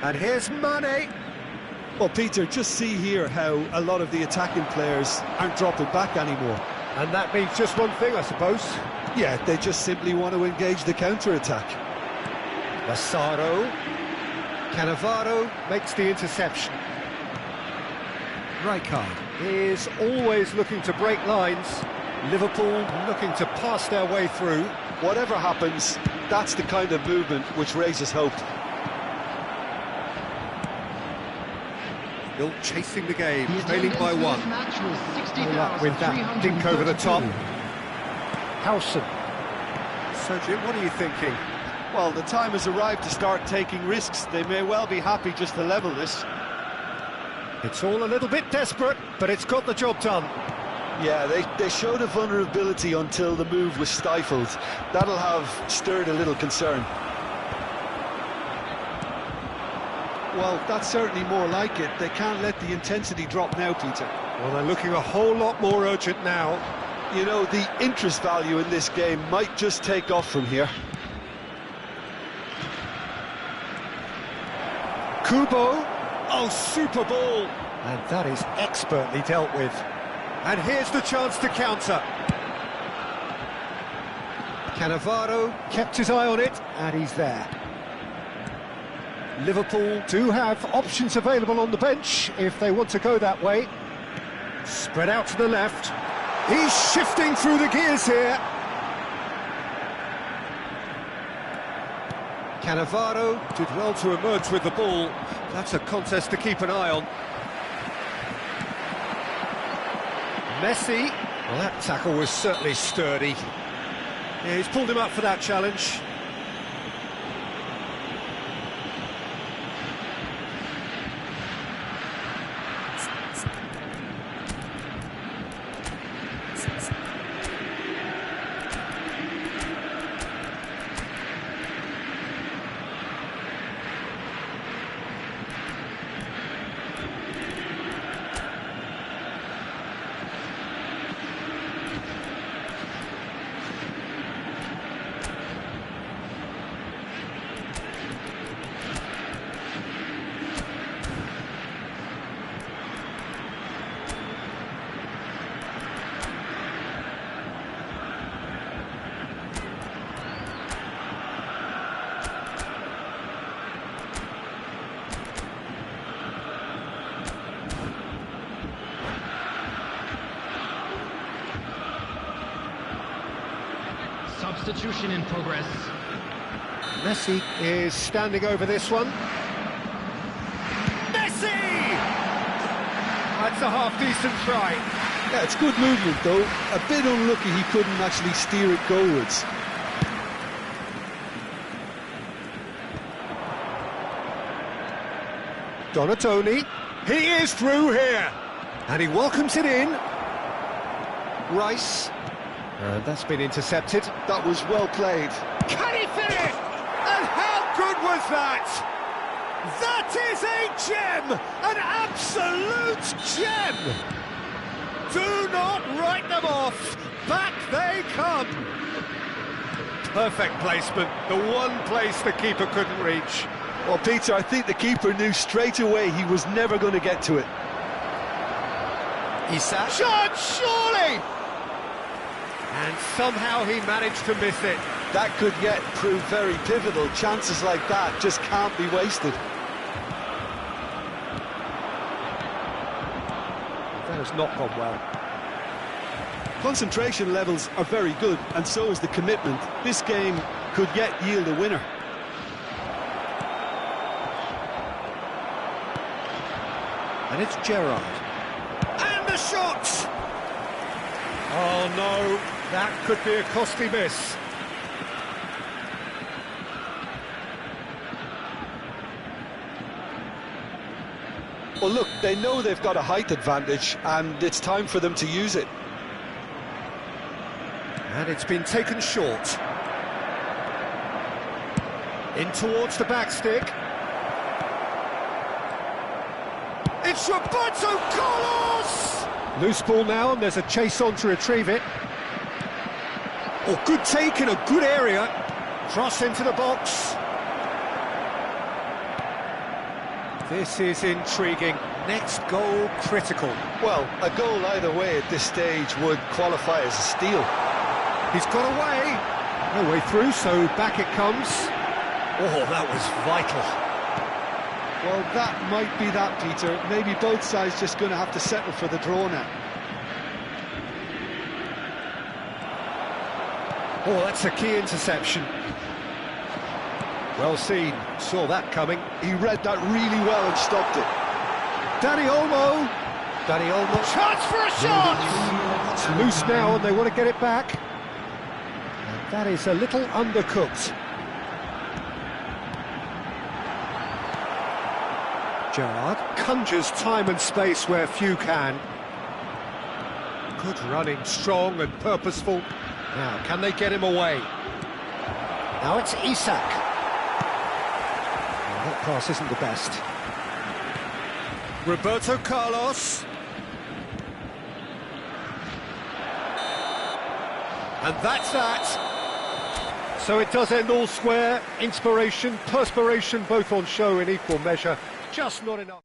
Speaker 1: And here's Mane.
Speaker 2: Well, Peter, just see here how a lot of the attacking players aren't dropping back anymore.
Speaker 1: And that means just one thing, I suppose.
Speaker 2: Yeah, they just simply want to engage the counter-attack.
Speaker 1: Massaro. Cannavaro makes the interception. Rijkaard is always looking to break lines. Liverpool looking to pass their way through.
Speaker 2: Whatever happens, that's the kind of movement which raises hope.
Speaker 1: Still chasing the game, trailing by one. With that dink over the top. Howson. So, Jim, what are you thinking?
Speaker 3: Well, the time has arrived to start taking risks. They may well be happy just to level this.
Speaker 1: It's all a little bit desperate, but it's got the job done.
Speaker 2: Yeah, they showed a vulnerability until the move was stifled. That'll have stirred a little concern. Well, that's certainly more like it. They can't let the intensity drop now, Peter.
Speaker 1: Well, they're looking a whole lot more urgent now.
Speaker 2: You know, the interest value in this game might just take off from here.
Speaker 1: Kubo. Oh, super ball. And that is expertly dealt with. And here's the chance to counter. Cannavaro kept his eye on it, and he's there. Liverpool do have options available on the bench if they want to go that way. Spread out to the left. He's shifting through the gears here. Cannavaro did well to emerge with the ball. That's a contest to keep an eye on. Messi. Well, that tackle was certainly sturdy. Yeah, he's pulled him up for that challenge.
Speaker 4: Substitution in progress.
Speaker 1: Messi is standing over this one. Messi! That's a half-decent try.
Speaker 2: Yeah, it's good movement though. A bit unlucky he couldn't actually steer it goalwards.
Speaker 1: Donatoni. He is through here. And he welcomes it in. Rice. And that's been intercepted.
Speaker 2: That was well played.
Speaker 1: Can he finish? And how good was that? That is a gem! An absolute gem! Do not write them off. Back they come. Perfect placement. The one place the keeper couldn't reach.
Speaker 2: Well, Peter, I think the keeper knew straight away he was never going to get to it.
Speaker 1: Isak. Shot, surely! And somehow he managed to miss it.
Speaker 2: That could yet prove very pivotal. Chances like that just can't be wasted.
Speaker 1: That has not gone well.
Speaker 2: Concentration levels are very good, and so is the commitment. This game could yet yield a winner.
Speaker 1: And it's Gerrard. And the shot! Oh no, that could be a costly miss.
Speaker 2: Well, look, they know they've got a height advantage, and it's time for them to use it.
Speaker 1: And it's been taken short. In towards the back stick. It's Roberto Carlos! Loose ball now, and there's a chase on to retrieve it. Oh, good take in a good area. Cross into the box. This is intriguing. Next goal critical.
Speaker 2: Well, a goal either way at this stage would qualify as a steal.
Speaker 1: He's got away. No way through, so back it comes. Oh, that was vital.
Speaker 2: Well, that might be that, Peter. Maybe both sides just going to have to settle for the draw now.
Speaker 1: Oh, that's a key interception. Well seen. Saw that coming.
Speaker 2: He read that really well and stopped it.
Speaker 1: Dani Olmo. Dani Olmo. Chance for a shot! It's loose now and they want to get it back. And that is a little undercooked. Gerrard conjures time and space where few can. Good running, strong and purposeful. Now, can they get him away? Now it's Isak. Oh, that pass isn't the best. Roberto Carlos. And that's that. So it does end all square. Inspiration, perspiration, both on show in equal measure. Just not enough.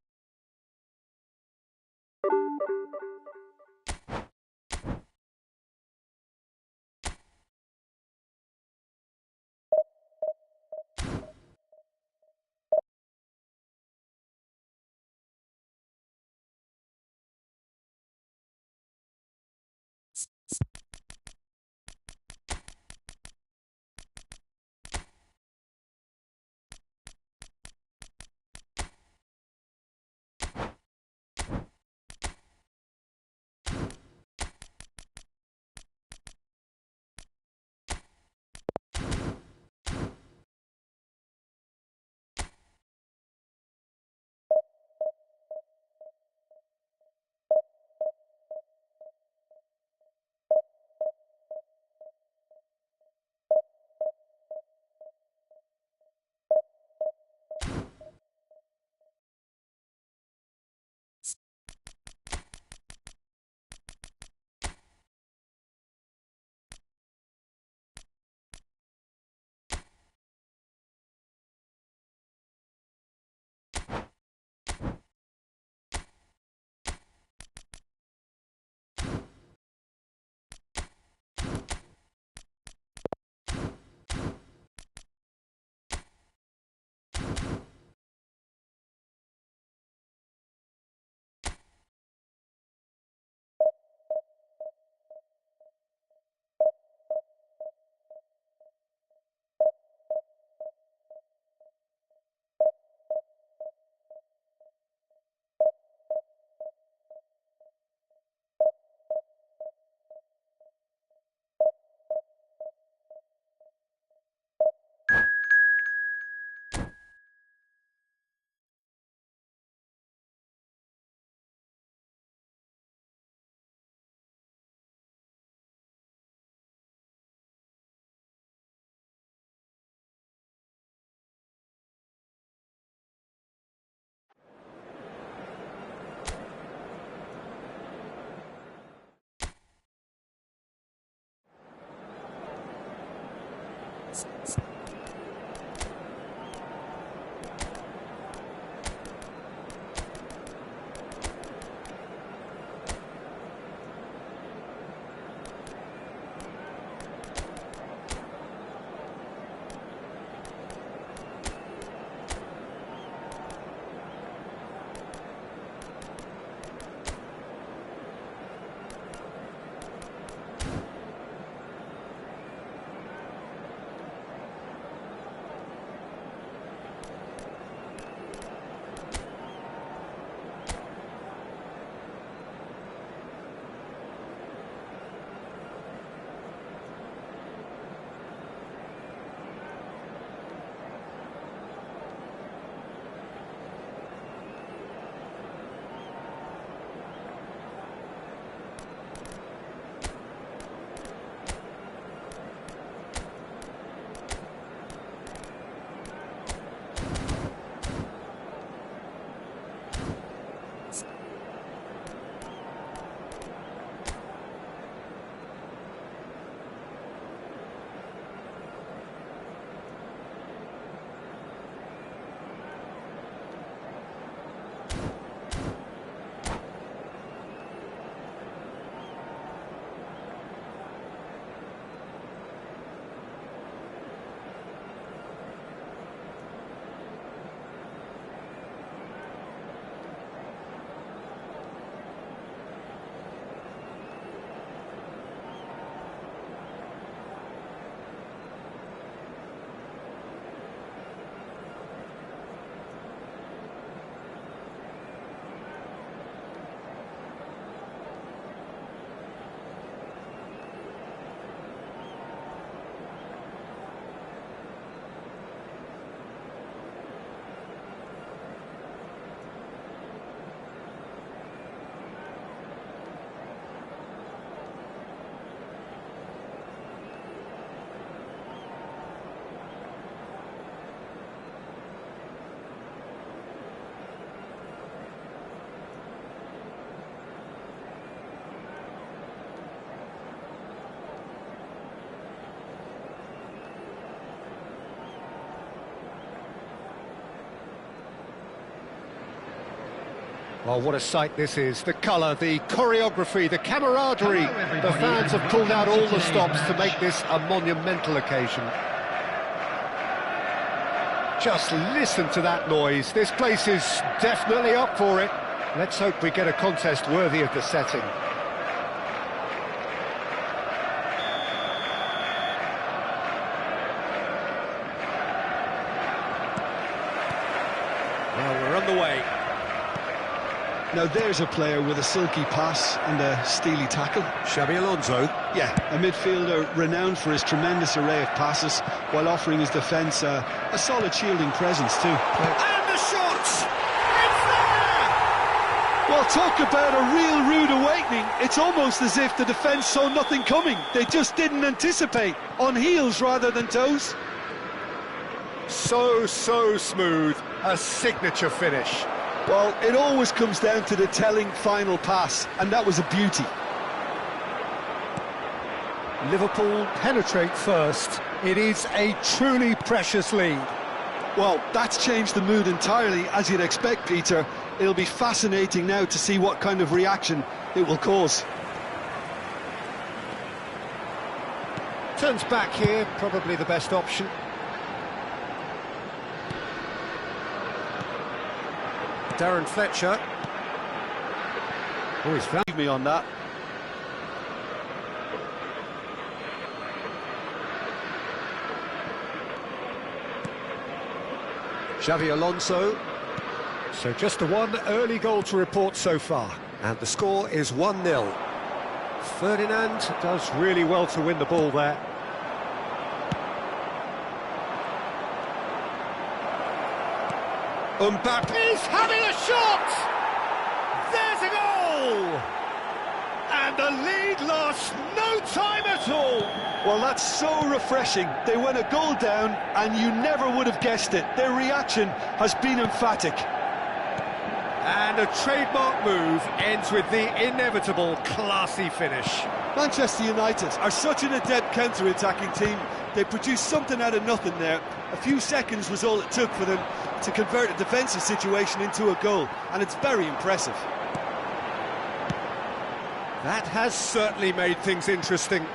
Speaker 1: Well, what a sight this is. The colour, the choreography, the camaraderie.
Speaker 4: Hello,
Speaker 1: The fans have pulled out all the stops to make
Speaker 4: match.
Speaker 1: this a monumental occasion. Just listen to that noise. This place is definitely up for it. Let's hope we get a contest worthy of the setting. Well, we're on the way.
Speaker 2: Now there's a player with a silky pass and a steely tackle.
Speaker 1: Xabi Alonso.
Speaker 2: Yeah, a midfielder renowned for his tremendous array of passes while offering his defence a solid shielding presence too.
Speaker 1: And the shot! It's there!
Speaker 2: Well, talk about a real rude awakening. It's almost as if the defence saw nothing coming. They just didn't anticipate. On heels rather than toes.
Speaker 1: So smooth. A signature finish.
Speaker 2: Well, it always comes down to the telling final pass, and that was a beauty.
Speaker 1: Liverpool penetrate first. It is a truly precious lead.
Speaker 2: Well, that's changed the mood entirely, as you'd expect, Peter. It'll be fascinating now to see what kind of reaction it will cause.
Speaker 1: Turns back here, probably the best option. Darren Fletcher. Oh, he's found
Speaker 2: Me on that.
Speaker 1: Xabi Alonso. So just the one early goal to report so far. And the score is 1-0. Ferdinand does really well to win the ball there. Mbappe's having a shot! There's a goal! And the lead lasts no time at all!
Speaker 2: Well, that's so refreshing. They went a goal down, and you never would have guessed it. Their reaction has been emphatic.
Speaker 1: And a trademark move ends with the inevitable classy finish.
Speaker 2: Manchester United are such an adept counter-attacking team. They produced something out of nothing there. A few seconds was all it took for them to convert a defensive situation into a goal, and it's very impressive.
Speaker 1: That has certainly made things interesting.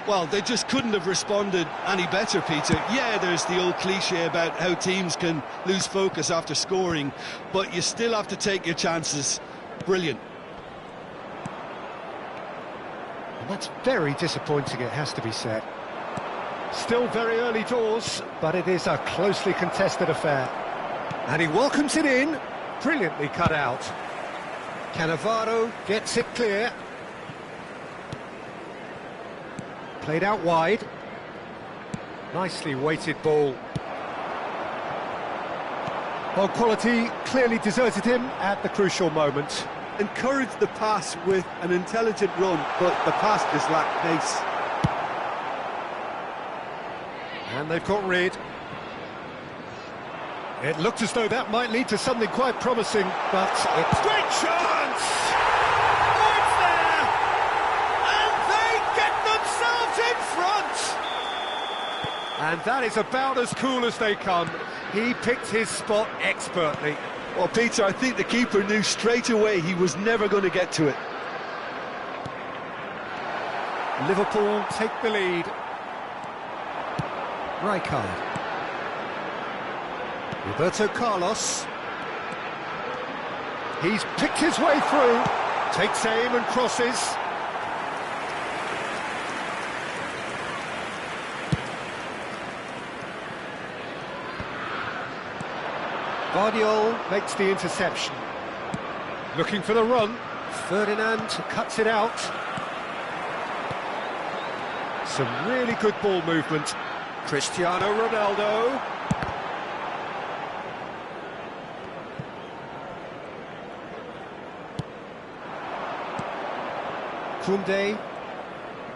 Speaker 2: Well, they just couldn't have responded any better, Peter. Yeah, there's the old cliche about how teams can lose focus after scoring, but you still have to take your chances. Brilliant.
Speaker 1: And that's very disappointing, it has to be said. Still very early doors, but it is a closely contested affair. And he welcomes it in, brilliantly cut out. Cannavaro gets it clear. Played out wide. Nicely weighted ball. Well, quality clearly deserted him at the crucial moment.
Speaker 2: Encouraged the pass with an intelligent run, but the pass just lacked pace.
Speaker 1: And they've got rid. It looked as though that might lead to something quite promising, but it's... Great chance! Oh, it's there! And they get themselves in front! And that is about as cool as they come. He picked his spot expertly.
Speaker 2: Well, Peter, I think the keeper knew straight away he was never going to get to it.
Speaker 1: Liverpool take the lead. Rijkaard. Roberto Carlos. He's picked his way through. Takes aim and crosses. Guardiola makes the interception. Looking for the run. Ferdinand cuts it out. Some really good ball movement. Cristiano Ronaldo. Koundé.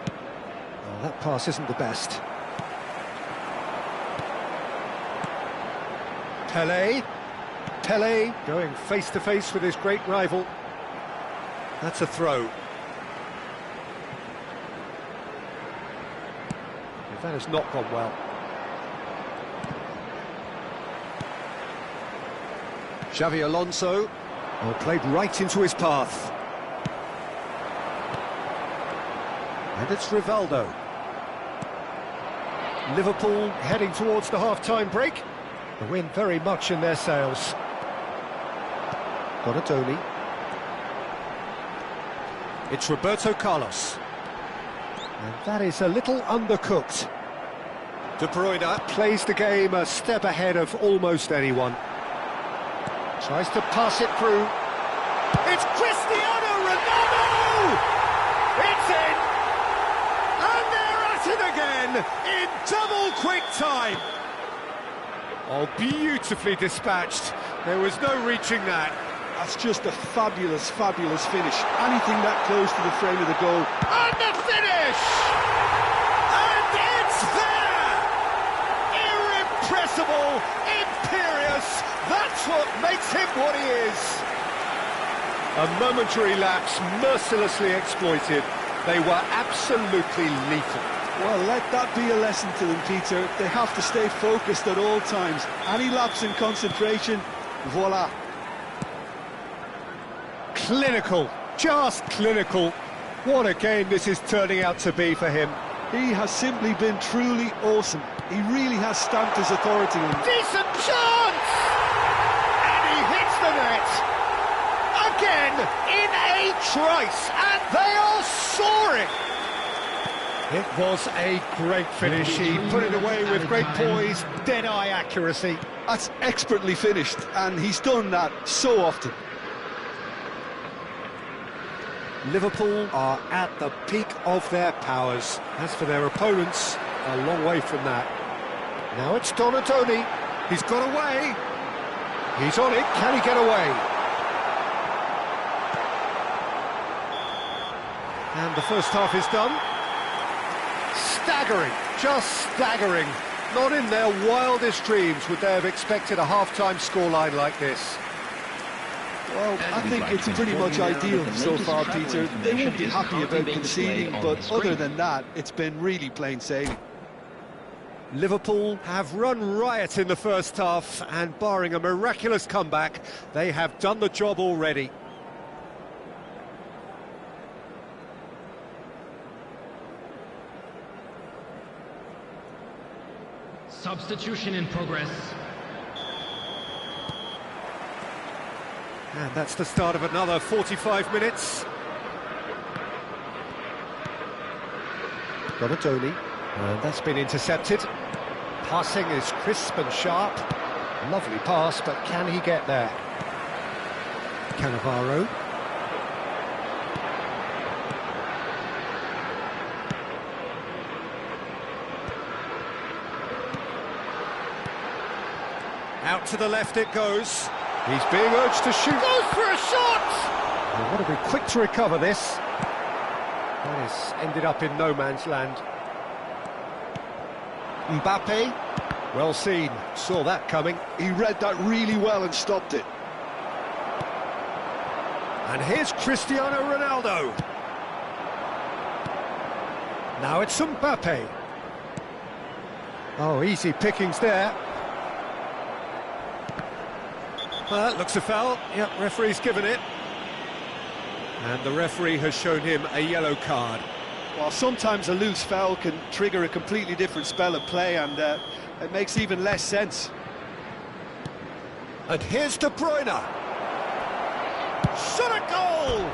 Speaker 1: Oh, that pass isn't the best. Pelé going face-to-face with his great rival. That's a throw. That has not gone well. Xabi Alonso. Oh, played right into his path. And it's Rivaldo. Liverpool heading towards the half-time break. The wind very much in their sails. Donatoni. It's Roberto Carlos. And that is a little undercooked. De Bruyne plays the game a step ahead of almost anyone. Tries to pass it through. It's Cristiano Ronaldo! It's in! And they're at it again in double quick time. Oh, beautifully dispatched. There was no reaching that.
Speaker 2: That's just a fabulous, fabulous finish. Anything that close to the frame of the goal.
Speaker 1: And the finish! And it's there! Irrepressible, imperious, that's what makes him what he is. A momentary lapse mercilessly exploited. They were absolutely lethal.
Speaker 2: Well, let that be a lesson to them, Peter. They have to stay focused at all times. Any lapse in concentration, voila.
Speaker 1: Clinical, just clinical. What a game this is turning out to be for him.
Speaker 2: He has simply been truly awesome. He really has stamped his authority on it.
Speaker 1: Decent chance! And he hits the net. Again, in a trice, and they are soaring. It was a great finish. He put it away with great poise, dead-eye accuracy.
Speaker 2: That's expertly finished, and he's done that so often.
Speaker 1: Liverpool are at the peak of their powers. As for their opponents, a long way from that. Now it's Donatoni. He's got away. He's on it. Can he get away? And the first half is done. Staggering, just staggering. Not in their wildest dreams would they have expected a half-time scoreline like this.
Speaker 2: Well, I think it's pretty much ideal so far, Peter. They won't be happy about conceding, but other than that, it's been really plain sailing.
Speaker 1: Liverpool have run riot in the first half, and barring a miraculous comeback, they have done the job already.
Speaker 4: Substitution in progress.
Speaker 1: And that's the start of another 45 minutes. Donatoni, and that's been intercepted. Passing is crisp and sharp. Lovely pass, but can he get there? Cannavaro. Out to the left it goes. He's being urged to shoot. Goes for a shot! They want to be quick to recover this. That has ended up in no man's land. Mbappe. Well seen. Saw that coming.
Speaker 2: He read that really well and stopped it.
Speaker 1: And here's Cristiano Ronaldo. Now it's Mbappe. Oh, easy pickings there. Well, that looks a foul. Yep, referee's given it. And the referee has shown him a yellow card.
Speaker 2: Well, sometimes a loose foul can trigger a completely different spell of play, and it makes even less sense.
Speaker 1: And here's De Bruyne. Shot a goal!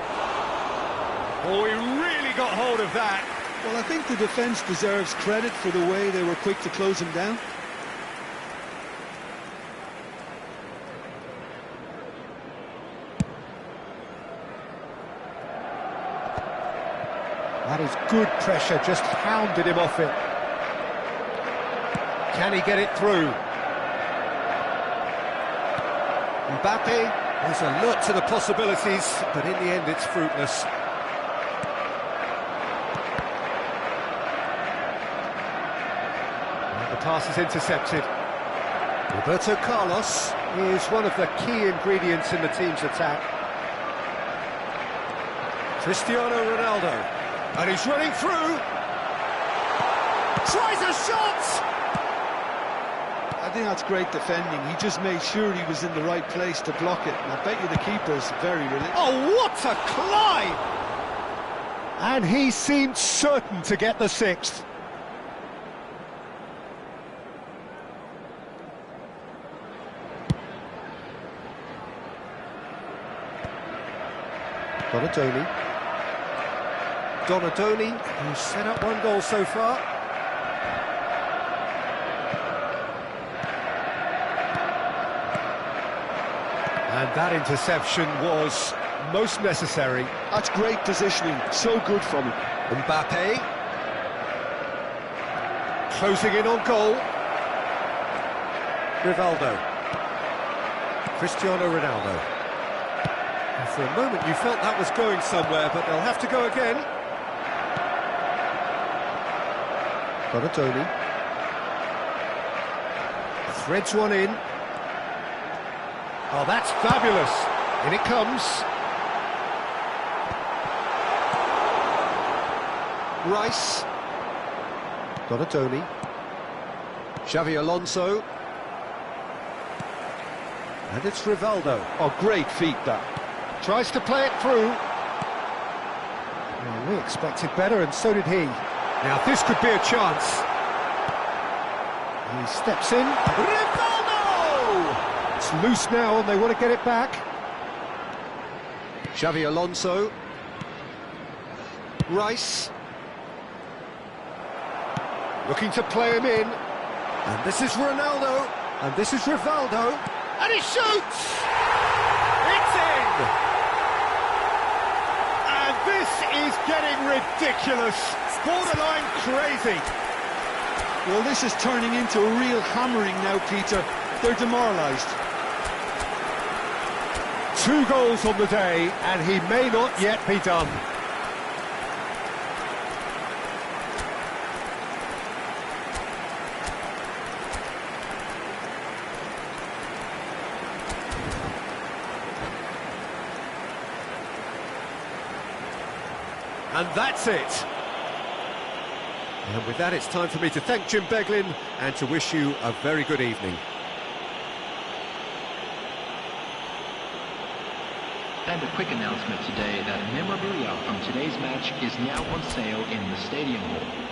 Speaker 1: Oh, he really got hold of that.
Speaker 2: Well, I think the defence deserves credit for the way they were quick to close him down.
Speaker 1: That is good pressure, just hounded him off it. Can he get it through? Mbappe is alert to the possibilities, but in the end it's fruitless. And the pass is intercepted. Roberto Carlos is one of the key ingredients in the team's attack. Cristiano Ronaldo. And he's running through. Tries a shot!
Speaker 2: I think that's great defending. He just made sure he was in the right place to block it. And I bet you the keeper's very relieved.
Speaker 1: Oh, what a climb! And he seemed certain to get the sixth. Donadoni, who's set up one goal so far. And that interception was most necessary.
Speaker 2: That's great positioning, so good from him.
Speaker 1: Mbappe. Closing in on goal. Rivaldo. Cristiano Ronaldo. And for a moment you felt that was going somewhere, but they'll have to go again. Donadoni. Threads one in. Oh, that's fabulous. In it comes. Rice. Donadoni. Xavi Alonso. And it's Rivaldo.
Speaker 2: Oh, great feat, that.
Speaker 1: Tries to play it through. Well, we expected better, and so did he. Now, this could be a chance. He steps in. Rivaldo! It's loose now, and they want to get it back. Xavi Alonso. Rice. Looking to play him in. And this is Ronaldo. And this is Rivaldo. And he shoots! It's in! And this is getting ridiculous. Borderline crazy.
Speaker 2: Well, this is turning into a real hammering now, Peter. They're demoralised.
Speaker 1: 2 goals on the day, and he may not yet be done. And that's it. And with that, it's time for me to thank Jim Beglin and to wish you a very good evening.
Speaker 4: And a quick announcement today that memorabilia from today's match is now on sale in the Stadium Hall.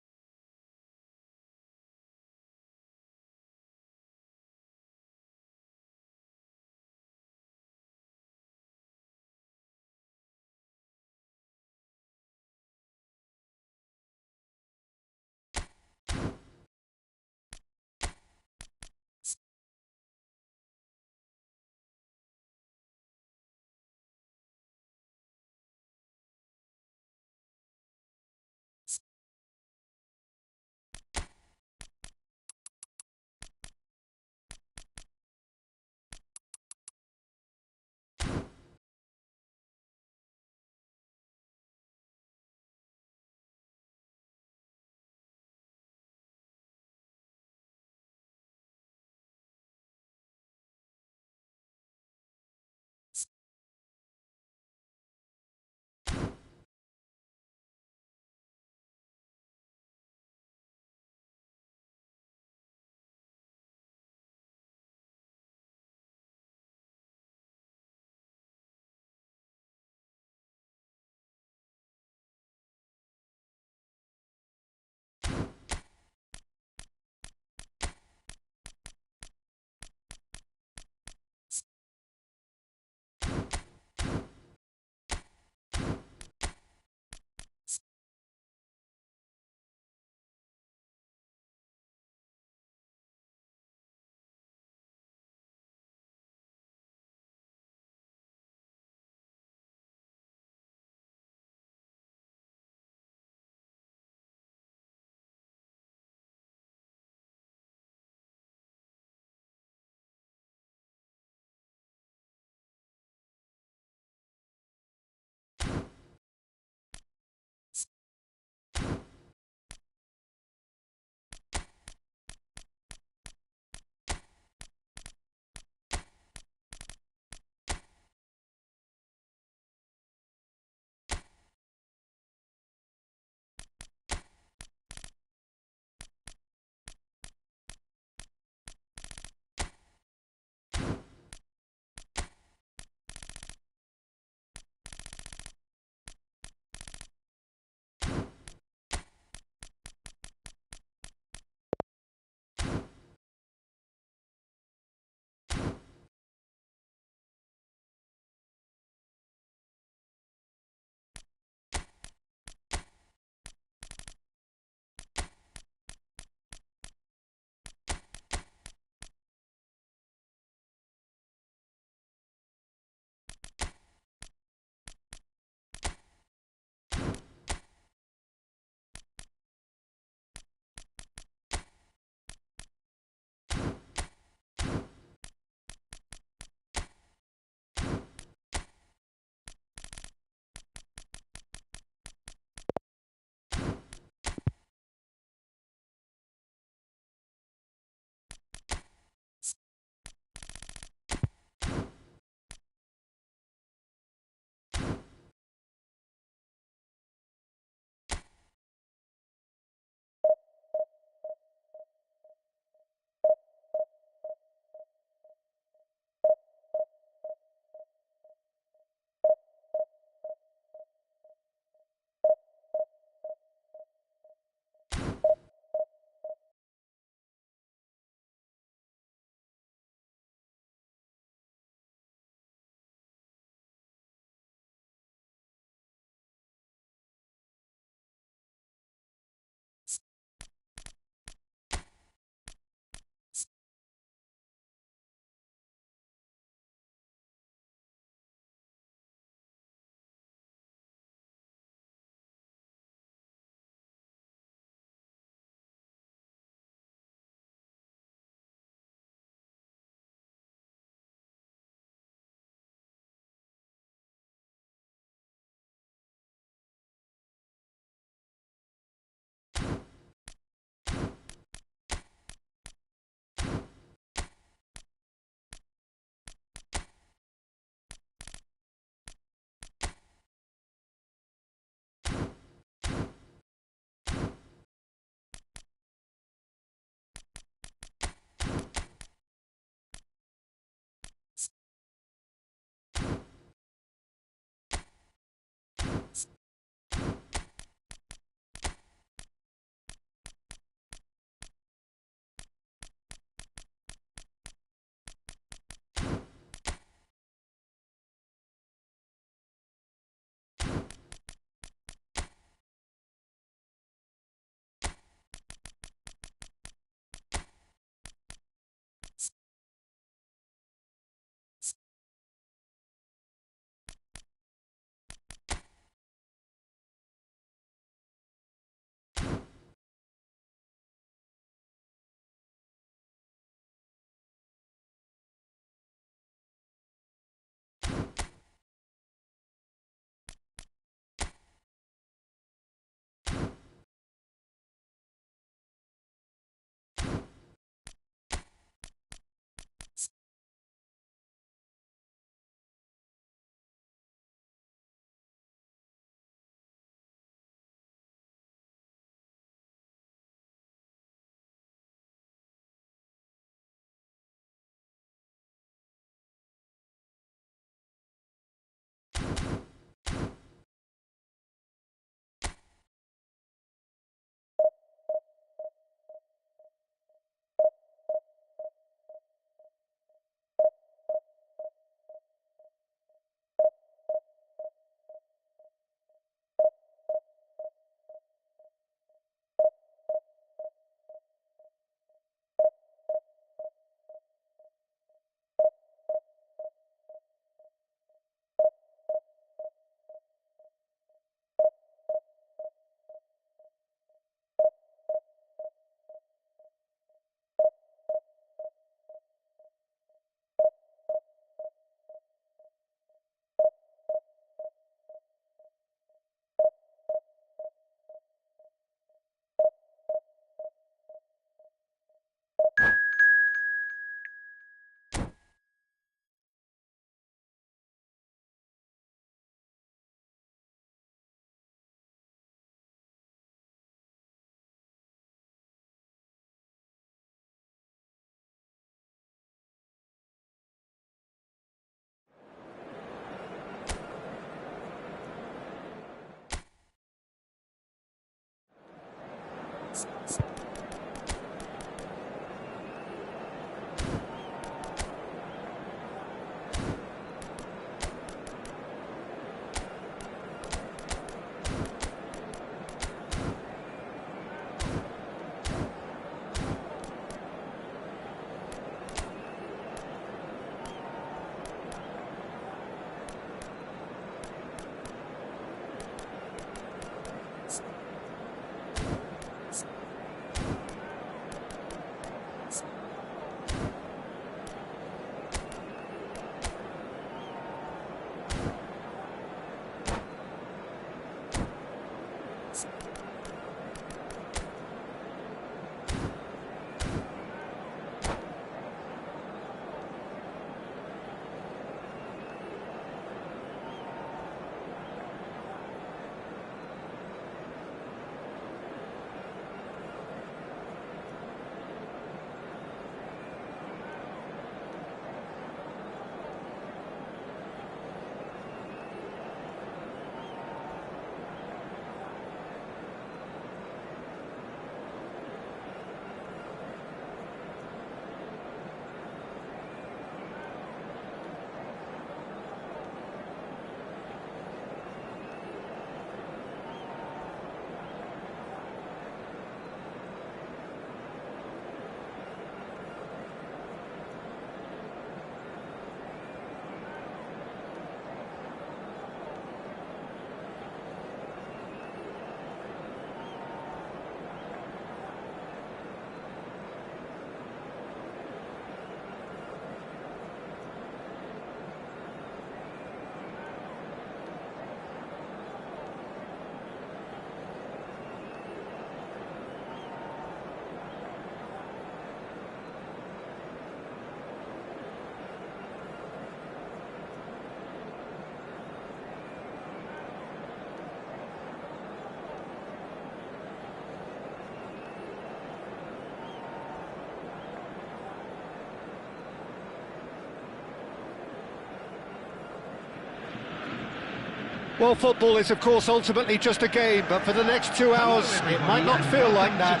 Speaker 1: Well, football is, of course, ultimately just a game, but for the next 2 hours, it might not feel like that.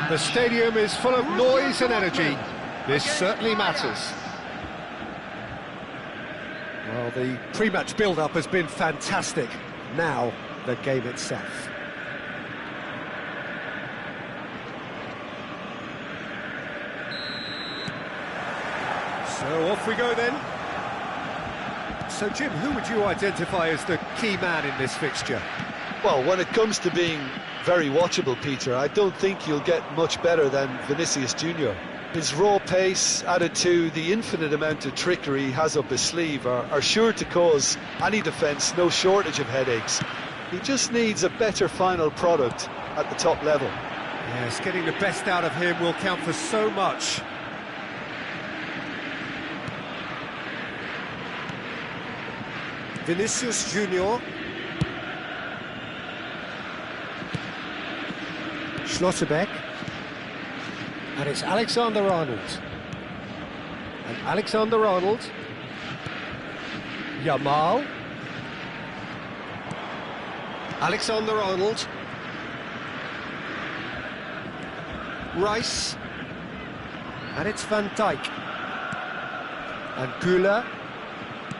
Speaker 1: The stadium is full of noise and energy. This certainly matters.
Speaker 5: Well, the pre-match build-up has been fantastic. Now, the game itself.
Speaker 1: So off we go then. So, Jim, who would you identify as the key man in this fixture?
Speaker 2: Well, when it comes to being very watchable, Peter, I don't think you'll get much better than Vinicius Junior. His raw pace, added to the infinite amount of trickery he has up his sleeve, are sure to cause any defence no shortage of headaches. He just needs a better final product at the top level.
Speaker 1: Yes, getting the best out of him will count for so much.
Speaker 5: Vinicius Junior. Schlotterbeck. And it's Alexander-Arnold. And Alexander-Arnold. Yamal. Alexander-Arnold. Rice. And it's Van Dijk. And Güler.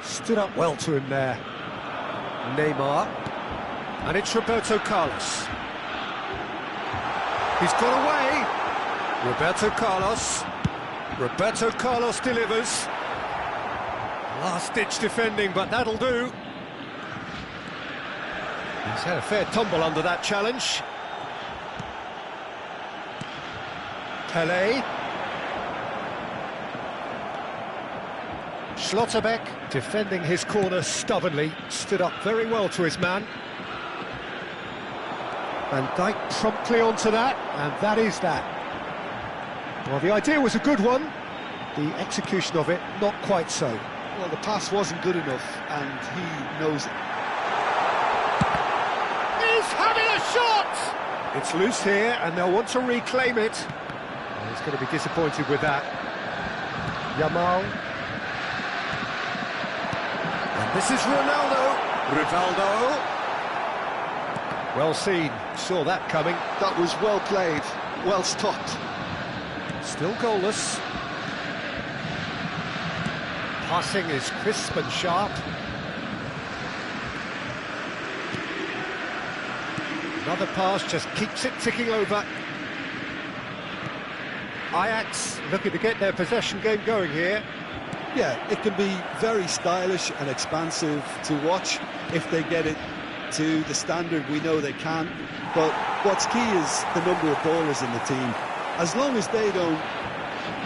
Speaker 5: Stood up well to him there. Neymar. And it's Roberto Carlos. He's got away. Roberto Carlos. Roberto Carlos delivers. Last-ditch defending, but that'll do. He's had a fair tumble under that challenge. Pelé. Schlotterbeck defending his corner stubbornly, stood up very well to his man. Van Dijk promptly onto that, and that is that. Well, the idea was a good one, the execution of it not quite so.
Speaker 2: Well, the pass wasn't good enough, and he knows it.
Speaker 1: He's having a shot! It's loose here, and they'll want to reclaim it. Well, he's going to be disappointed with that. Yamal. And this is Ronaldo. Rivaldo. Well seen, saw that coming.
Speaker 2: That was well played, well stopped.
Speaker 1: Still goalless. Passing is crisp and sharp. Another pass just keeps it ticking over. Ajax looking to get their possession game going here.
Speaker 2: Yeah, it can be very stylish and expansive to watch if they get it to the standard we know they can. But what's key is the number of ballers in the team. As long as they don't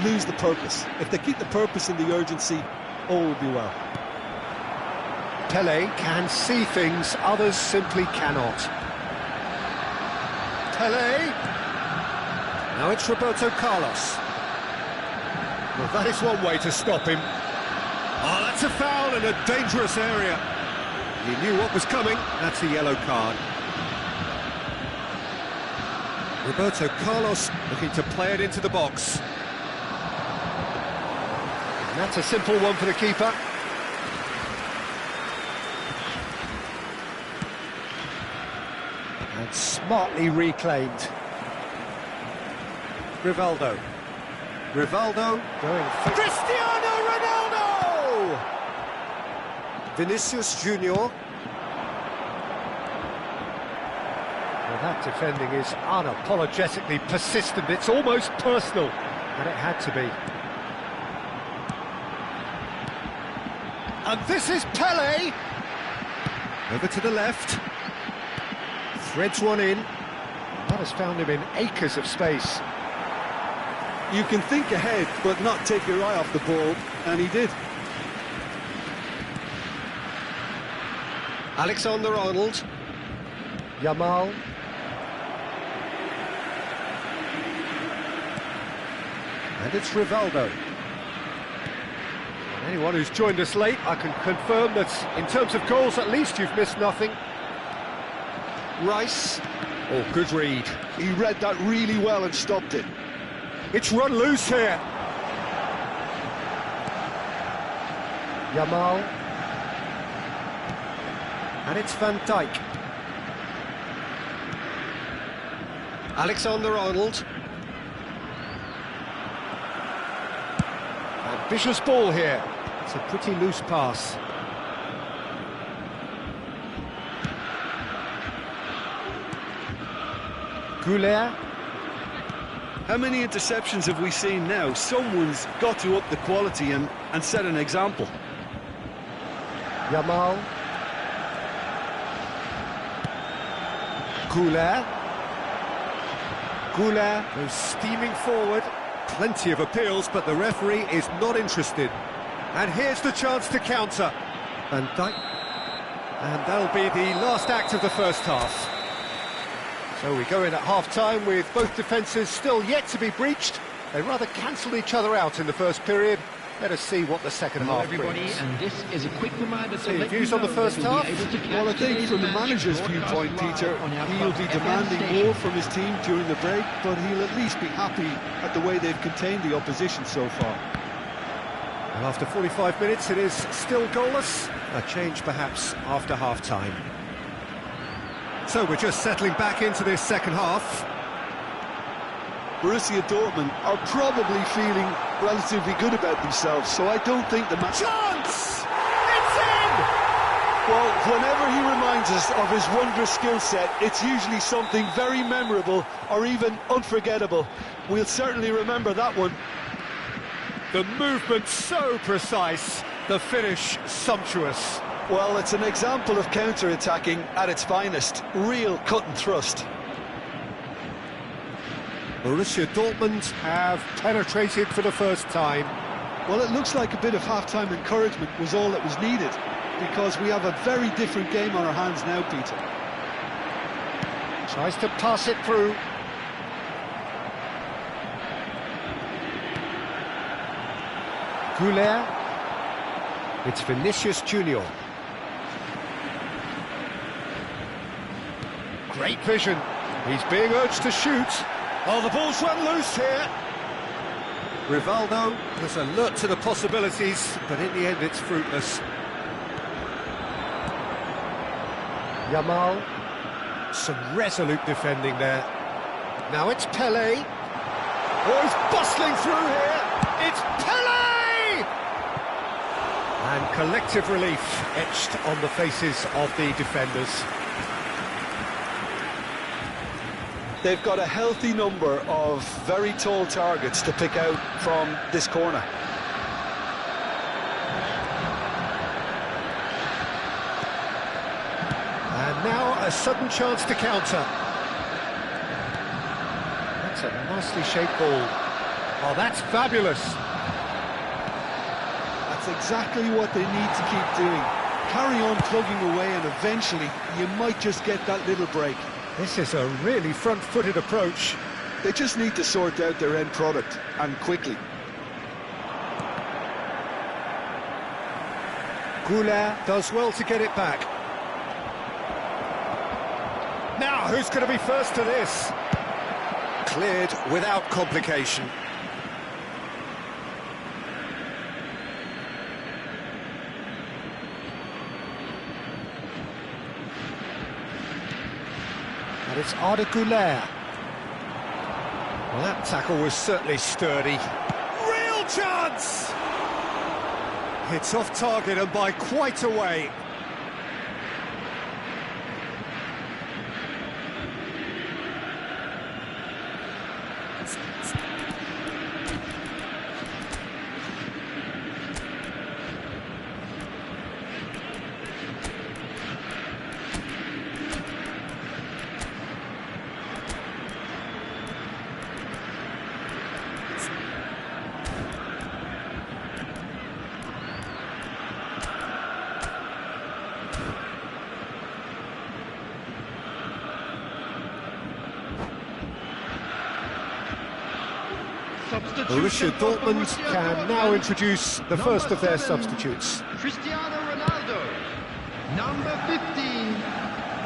Speaker 2: lose the purpose, if they keep the purpose and the urgency, all will be well.
Speaker 5: Pelé can see things others simply cannot.
Speaker 1: Pelé. Now it's Roberto Carlos. Well, that is one way to stop him. Oh, that's a foul in a dangerous area. He knew what was coming. That's a yellow card. Roberto Carlos looking to play it into the box. And that's a simple one for the keeper.
Speaker 5: And smartly reclaimed. Rivaldo. Rivaldo going for
Speaker 1: Cristiano Ronaldo!
Speaker 5: Vinicius Junior. Well, that defending is unapologetically persistent. It's almost personal, and it had to be.
Speaker 1: And this is Pelé. Over to the left. Threads one in. That has found him in acres of space.
Speaker 2: You can think ahead, but not take your eye off the ball, and he did.
Speaker 5: Alexander-Arnold. Yamal. And it's Rivaldo.
Speaker 1: And anyone who's joined us late, I can confirm that in terms of goals, at least you've missed nothing.
Speaker 5: Rice.
Speaker 1: Oh, good read.
Speaker 2: He read that really well and stopped it.
Speaker 1: It's run loose here.
Speaker 5: Yamal. And it's Van Dijk. Alexander-Arnold. Ambitious ball here. It's a pretty loose pass. Goulet.
Speaker 3: How many interceptions have we seen now? Someone's got to up the quality and set an example.
Speaker 5: Yamal. Goulet. Goulet goes steaming forward. Plenty of appeals, but the referee is not interested. And here's the chance to counter. Van Dijk. And that'll be the last act of the first half. So we go in at half-time with both defences still yet to be breached. They rather cancelled each other out in the first period. Let us see what the second half brings.
Speaker 4: And this is a quick reminder to
Speaker 5: let views on the first half?
Speaker 2: Well, I think from the manager's viewpoint, Peter, he'll be demanding more from his team during the break, but he'll at least be happy at the way they've contained the opposition so far.
Speaker 5: And after 45 minutes, it is still goalless. A change perhaps after half-time. So we're just settling back into this second half.
Speaker 2: Borussia Dortmund are probably feeling relatively good about themselves, so I don't think the match...
Speaker 5: Chance! It's in!
Speaker 2: Well, whenever he reminds us of his wondrous skill set, it's usually something very memorable or even unforgettable. We'll certainly remember that one.
Speaker 5: The movement so precise, the finish sumptuous.
Speaker 2: Well, it's an example of counter-attacking at its finest. Real cut and thrust.
Speaker 5: Borussia Dortmund have penetrated for the first time.
Speaker 2: Well, it looks like a bit of half-time encouragement was all that was needed, because we have a very different game on our hands now, Peter.
Speaker 5: Tries to pass it through. Goulet. It's Vinicius Junior. Great vision. He's being urged to shoot. Oh, the ball's run loose here. Rivaldo was alert to the possibilities, but in the end it's fruitless. Yamal. Some resolute defending there. Now it's Pelé. Oh, he's bustling through here. It's Pelé! And collective relief etched on the faces of the defenders.
Speaker 2: They've got a healthy number of very tall targets to pick out from this corner.
Speaker 5: And now a sudden chance to counter. That's a nicely shaped ball. Oh, that's fabulous.
Speaker 2: That's exactly what they need to keep doing. Carry on plugging away and eventually you might just get that little break.
Speaker 5: This is a really front-footed approach.
Speaker 2: They just need to sort out their end product, and quickly.
Speaker 5: Goulet does well to get it back. Now, who's going to be first to this? Cleared without complication. And it's Arda Goulet. Well, that tackle was certainly sturdy. Real chance! It's off target and by quite a way. Borussia Dortmund can now introduce the first of their substitutes.
Speaker 4: Cristiano Ronaldo. Number 15,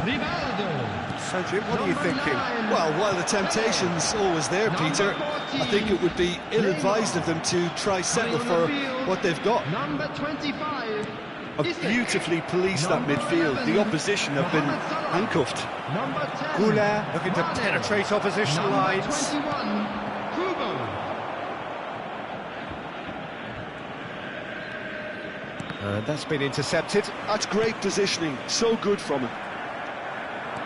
Speaker 4: Rivaldo.
Speaker 5: So, Jim, what are you thinking?
Speaker 2: Well, while the temptation's always there, Peter, I think it would be ill-advised of them to try settle for what they've got.
Speaker 4: Number 25,
Speaker 3: have beautifully policed that midfield. The opposition have been handcuffed.
Speaker 5: Goulet looking to penetrate opposition lines. And that's been intercepted.
Speaker 2: That's great positioning, so good from him.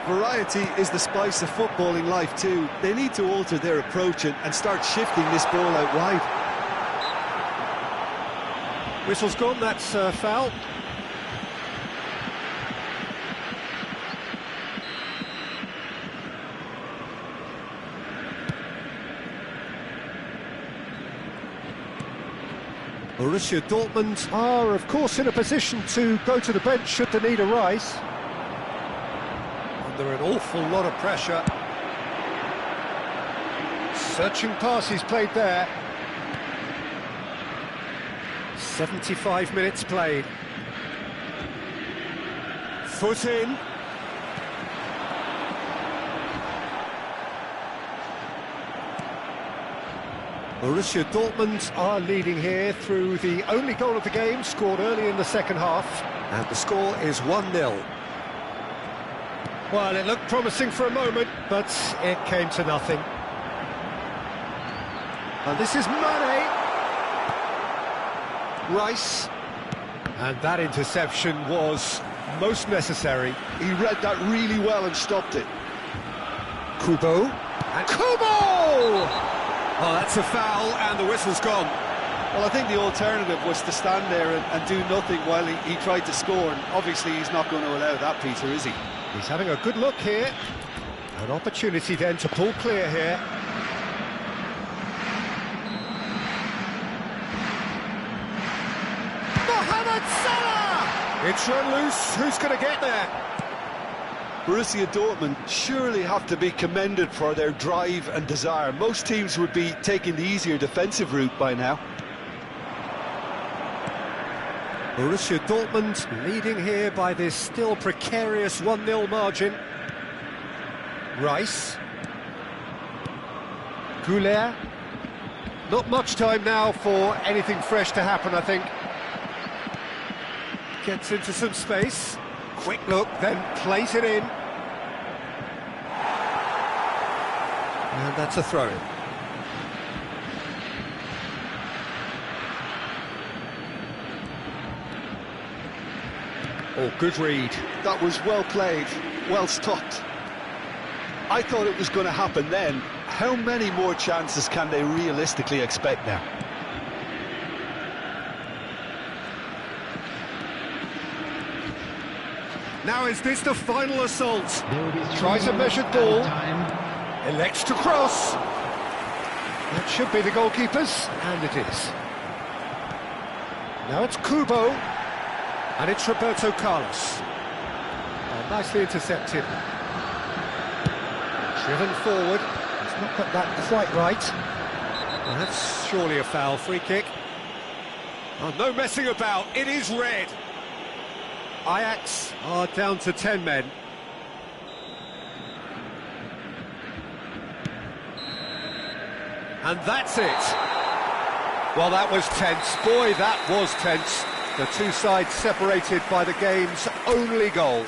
Speaker 2: Variety is the spice of footballing life too. They need to alter their approach and start shifting this ball out wide.
Speaker 5: Whistle's gone, that's foul. Borussia Dortmund are, of course, in a position to go to the bench should the need arise. Under an awful lot of pressure. Searching pass he's played there. 75 minutes played. Foot in. Borussia Dortmund are leading here through the only goal of the game, scored early in the second half, and the score is 1-0. Well, it looked promising for a moment, but it came to nothing. And this is Mane. Rice. And that interception was most necessary.
Speaker 2: He read that really well and stopped it.
Speaker 5: Kubo. And Kubo! Oh, that's a foul, and the whistle's gone.
Speaker 2: Well, I think the alternative was to stand there and do nothing while he tried to score, and obviously he's not going to allow that, Peter, is he?
Speaker 5: He's having a good look here. An opportunity then to pull clear here. Mohamed Salah! It's run loose, who's going to get there?
Speaker 2: Borussia Dortmund surely have to be commended for their drive and desire. Most teams would be taking the easier defensive route by now.
Speaker 5: Borussia Dortmund leading here by this still precarious 1-0 margin. Rice. Goulet. Not much time now for anything fresh to happen, I think. Gets into some space. Quick look, then plays it in. And that's a throw-in. Oh, good read.
Speaker 2: That was well played, well stopped. I thought it was going to happen then. How many more chances can they realistically expect now?
Speaker 5: Now is this the final assault? Tries a measured ball. Elects to cross. That should be the goalkeeper's, and it is. Now it's Kubo, and it's Roberto Carlos. Nicely intercepted. Driven forward. He's not got that quite right. Well, that's surely a foul. Free kick. Oh, no messing about. It is red. Ajax are down to 10 men. And that's it. Well, that was tense. Boy, that was tense. The two sides separated by the game's only goal.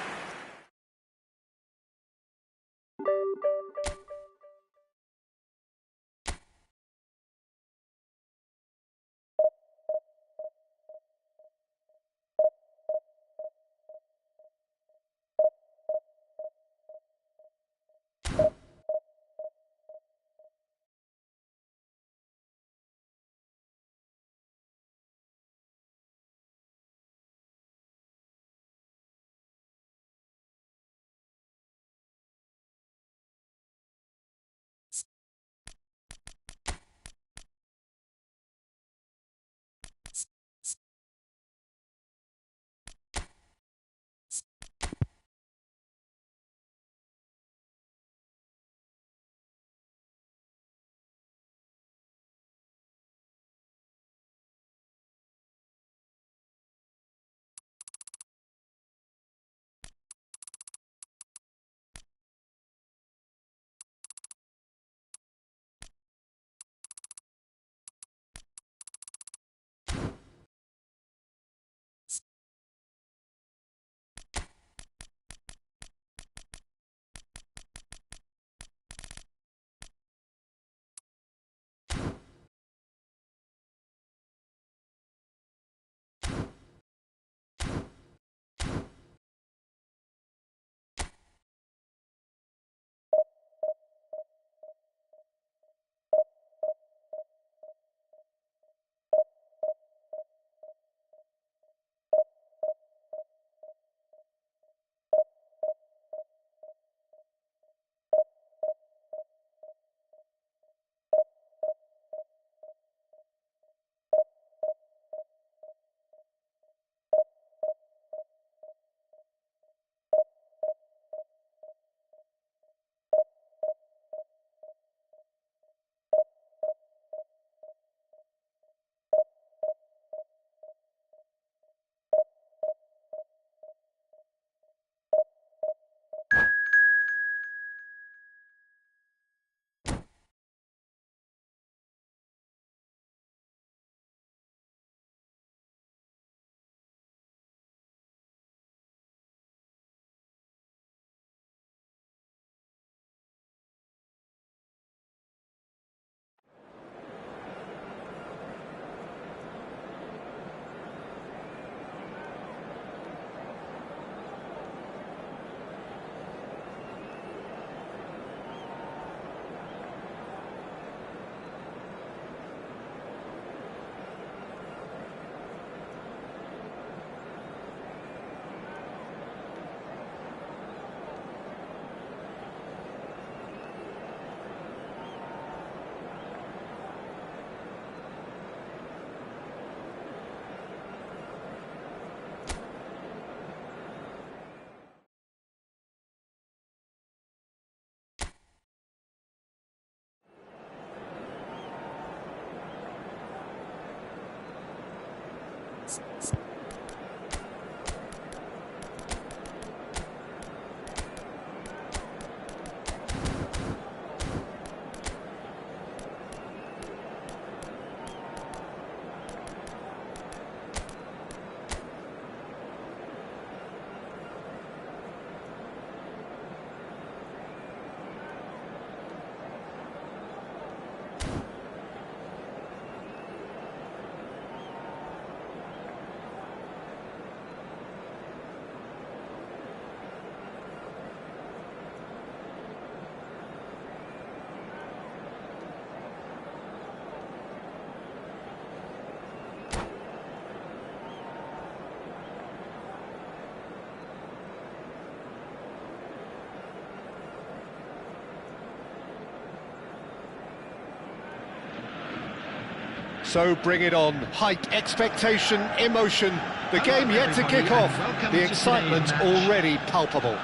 Speaker 1: So bring it on. Hype, expectation, emotion. The game yet to kick off. The excitement already palpable.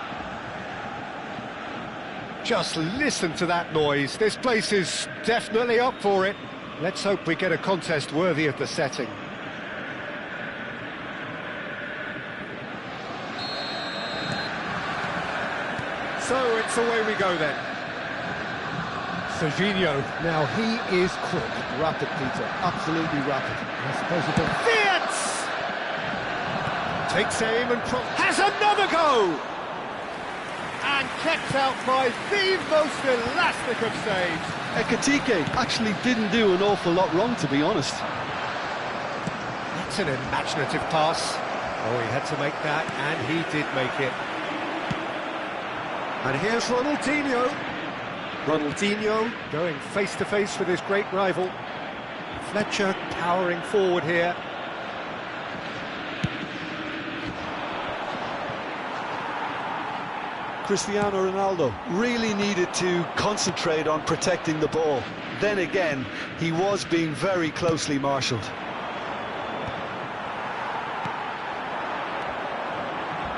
Speaker 1: Just listen to that noise. This place is definitely up for it. Let's hope we get a contest worthy of the setting. So it's away we go then. Serginho, now he is quick.
Speaker 2: Rapid, Peter, absolutely rapid.
Speaker 5: I suppose he can...
Speaker 1: Fiat! Takes aim and has another go! And kept out by the most elastic of saves.
Speaker 2: Ekatike actually didn't do an awful lot wrong, to be honest.
Speaker 1: That's an imaginative pass. Oh, he had to make that, and he did make it. And here's Ronaldinho. Ronaldinho going face-to-face with his great rival. Fletcher powering forward here.
Speaker 2: Cristiano Ronaldo really needed to concentrate on protecting the ball. Then again, he was being very closely marshalled.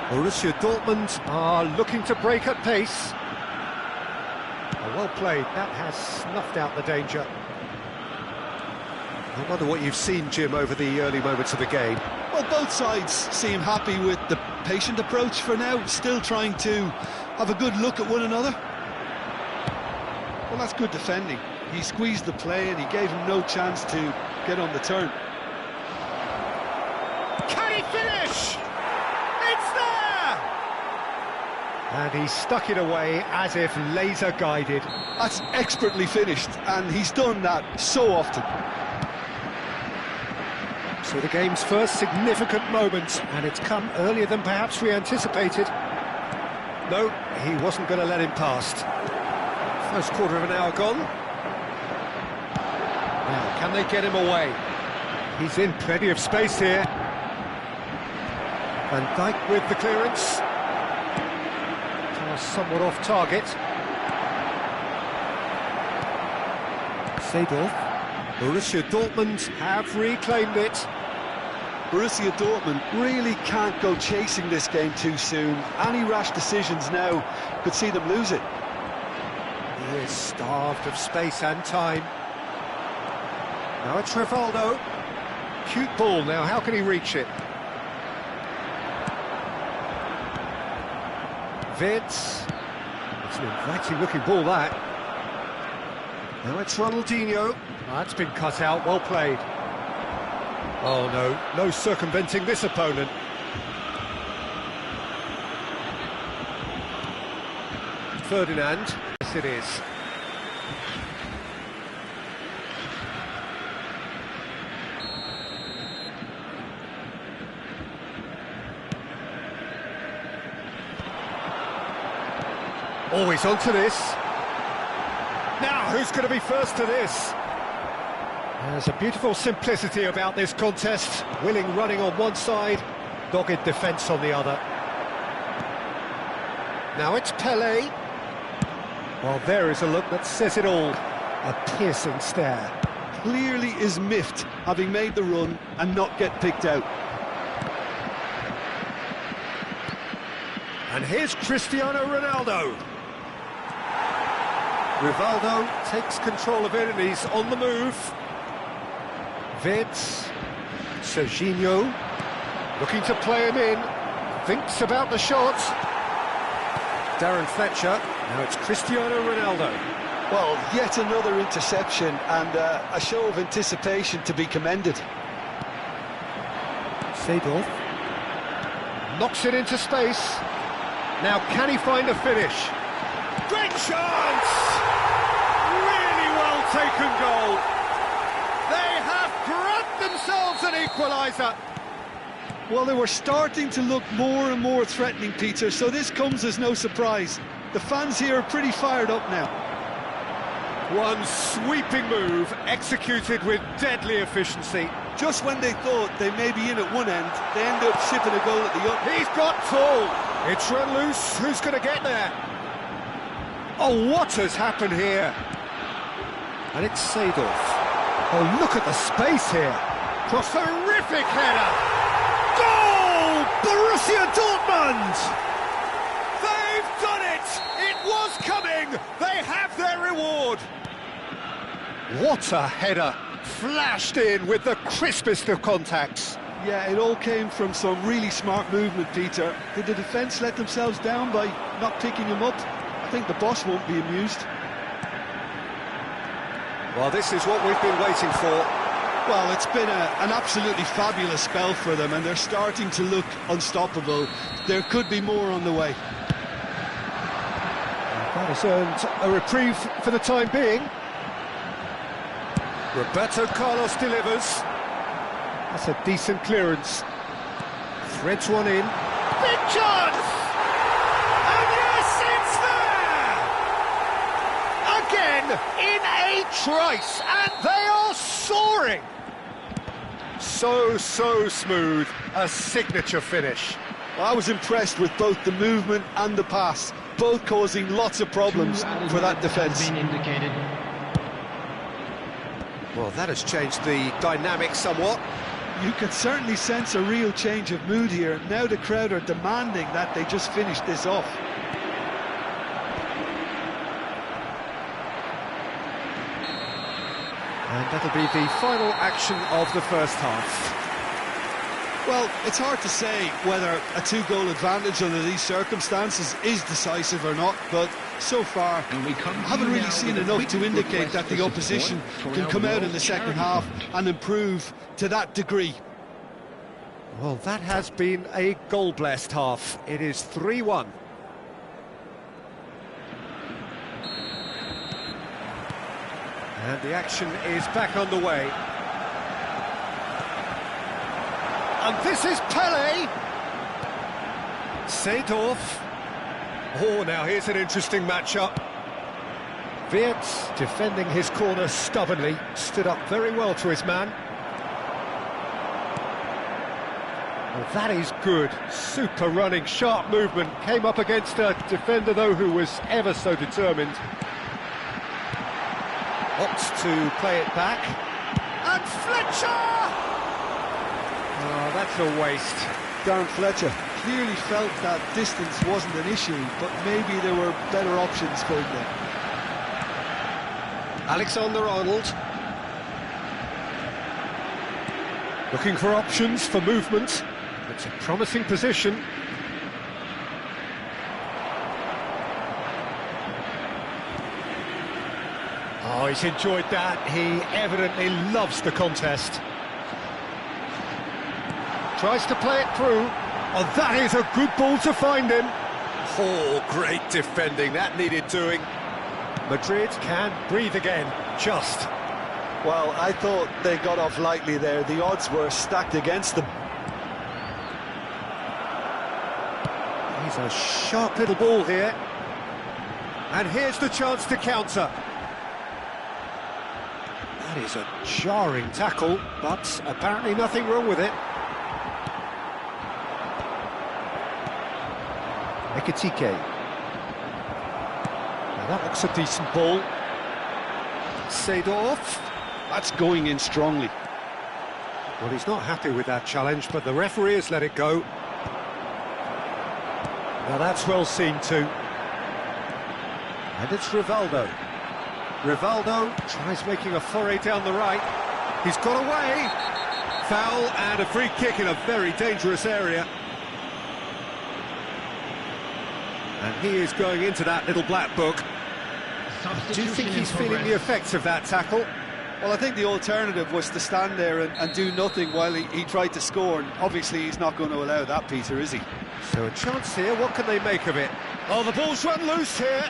Speaker 1: Borussia Dortmund are looking to break at pace. Well played, that has snuffed out the danger. I wonder what you've seen, Jim, over the early moments of the game.
Speaker 2: Well, both sides seem happy with the patient approach for now, still trying to have a good look at one another. Well, that's good defending. He squeezed the play and he gave him no chance to get on the turn.
Speaker 1: Can he finish? It's there! And he stuck it away as if laser guided.
Speaker 2: That's expertly finished, and he's done that so often.
Speaker 1: So the game's first significant moment, and it's come earlier than perhaps we anticipated. No, he wasn't going to let him past. First quarter of an hour gone. Now, can they get him away? He's in plenty of space here. Van Dijk with the clearance. Somewhat off target. Seedorf. Borussia Dortmund have reclaimed it.
Speaker 2: Borussia Dortmund really can't go chasing this game too soon. Any rash decisions now could see them lose it.
Speaker 1: He is starved of space and time. Now it's Rivaldo. Cute ball now, how can he reach it? It's an inviting looking ball, that. Now it's Ronaldinho. That's been cut out, well played. Oh no, no circumventing this opponent. Ferdinand, yes it is. Always onto this. Now, who's going to be first to this? There's a beautiful simplicity about this contest. Willing running on one side, dogged defence on the other. Now it's Pelé. Well, there is a look that says it all. A piercing stare.
Speaker 2: Clearly is miffed, having made the run and not get picked out.
Speaker 1: And here's Cristiano Ronaldo. Rivaldo takes control of it and he's on the move. Vids.
Speaker 5: Serginho, looking to play him in, thinks about the shot. Darren Fletcher, now it's Cristiano Ronaldo.
Speaker 2: Well, yet another interception and a show of anticipation to be commended.
Speaker 5: Seedorf knocks it into space. Now can he find a finish? Great chance! Really well taken goal. They have grabbed themselves an equaliser.
Speaker 2: Well, they were starting to look more and more threatening, Peter, so this comes as no surprise. The fans here are pretty fired up now.
Speaker 5: One sweeping move, executed with deadly efficiency.
Speaker 2: Just when they thought they may be in at one end, they end up shipping a goal at the other.
Speaker 5: He's got full. It's run loose. Who's going to get there? Oh, what has happened here? And it's Seedorf. Oh, look at the space here. Cross, terrific header. Goal! Borussia Dortmund! They've done it! It was coming! They have their reward! What a header! Flashed in with the crispest of contacts.
Speaker 2: Yeah, it all came from some really smart movement, Peter. Did the defence let themselves down by not picking him up? I think the boss won't be amused.
Speaker 5: Well, this is what we've been waiting for.
Speaker 2: Well, it's been an absolutely fabulous spell for them, and they're starting to look unstoppable. There could be more on the way.
Speaker 5: That has earned a reprieve for the time being. Roberto Carlos delivers. That's a decent clearance. Threads one in. Big chance! And yes, it's there! Again, in a trice, and they are soaring! So smooth. A signature finish.
Speaker 2: I was impressed with both the movement and the pass, both causing lots of problems for that defence.
Speaker 5: Well, that has changed the dynamic somewhat.
Speaker 2: You can certainly sense a real change of mood here. Now the crowd are demanding that they just finish this off.
Speaker 5: And that'll be the final action of the first half.
Speaker 2: Well, it's hard to say whether a two-goal advantage under these circumstances is decisive or not, but so far I haven't really seen enough to indicate that the opposition can come out in the second half and improve to that degree.
Speaker 5: Well, that has been a goal-blessed half. It is 3-1. And the action is back underway. And this is Pele. Seedorf. Oh, now here's an interesting matchup. Wirtz defending his corner stubbornly, stood up very well to his man. Well, that is good. Super running, sharp movement. Came up against a defender, though, who was ever so determined. Opts to play it back. And Fletcher! Oh, that's a waste.
Speaker 2: Darren Fletcher clearly felt that distance wasn't an issue, but maybe there were better options for him there.
Speaker 5: Alexander-Arnold. Looking for options for movement. It's a promising position. Oh, he's enjoyed that. He evidently loves the contest. Tries to play it through. Oh, that is a good ball to find him. Oh, great defending. That needed doing. Madrid can breathe again, just.
Speaker 2: Well, I thought they got off lightly there. The odds were stacked against them.
Speaker 5: He's a sharp little ball here. And here's the chance to counter. That is a jarring tackle, but apparently nothing wrong with it. Ekitike. Now that looks a decent ball. Seedorf.
Speaker 2: That's going in strongly.
Speaker 5: Well, he's not happy with that challenge, but the referee has let it go. Now that's well seen too. And it's Rivaldo. Rivaldo tries making a foray down the right. He's got away.
Speaker 1: foul and a free kick in a very dangerous area. And he is going into that little black book. Do you think he's feeling the effects of that tackle?
Speaker 2: Well, I think the alternative was to stand there and do nothing while he tried to score, and obviously he's not going to allow that, Peter, is he?
Speaker 1: So a chance here, what can they make of it? Oh, the ball's run loose here.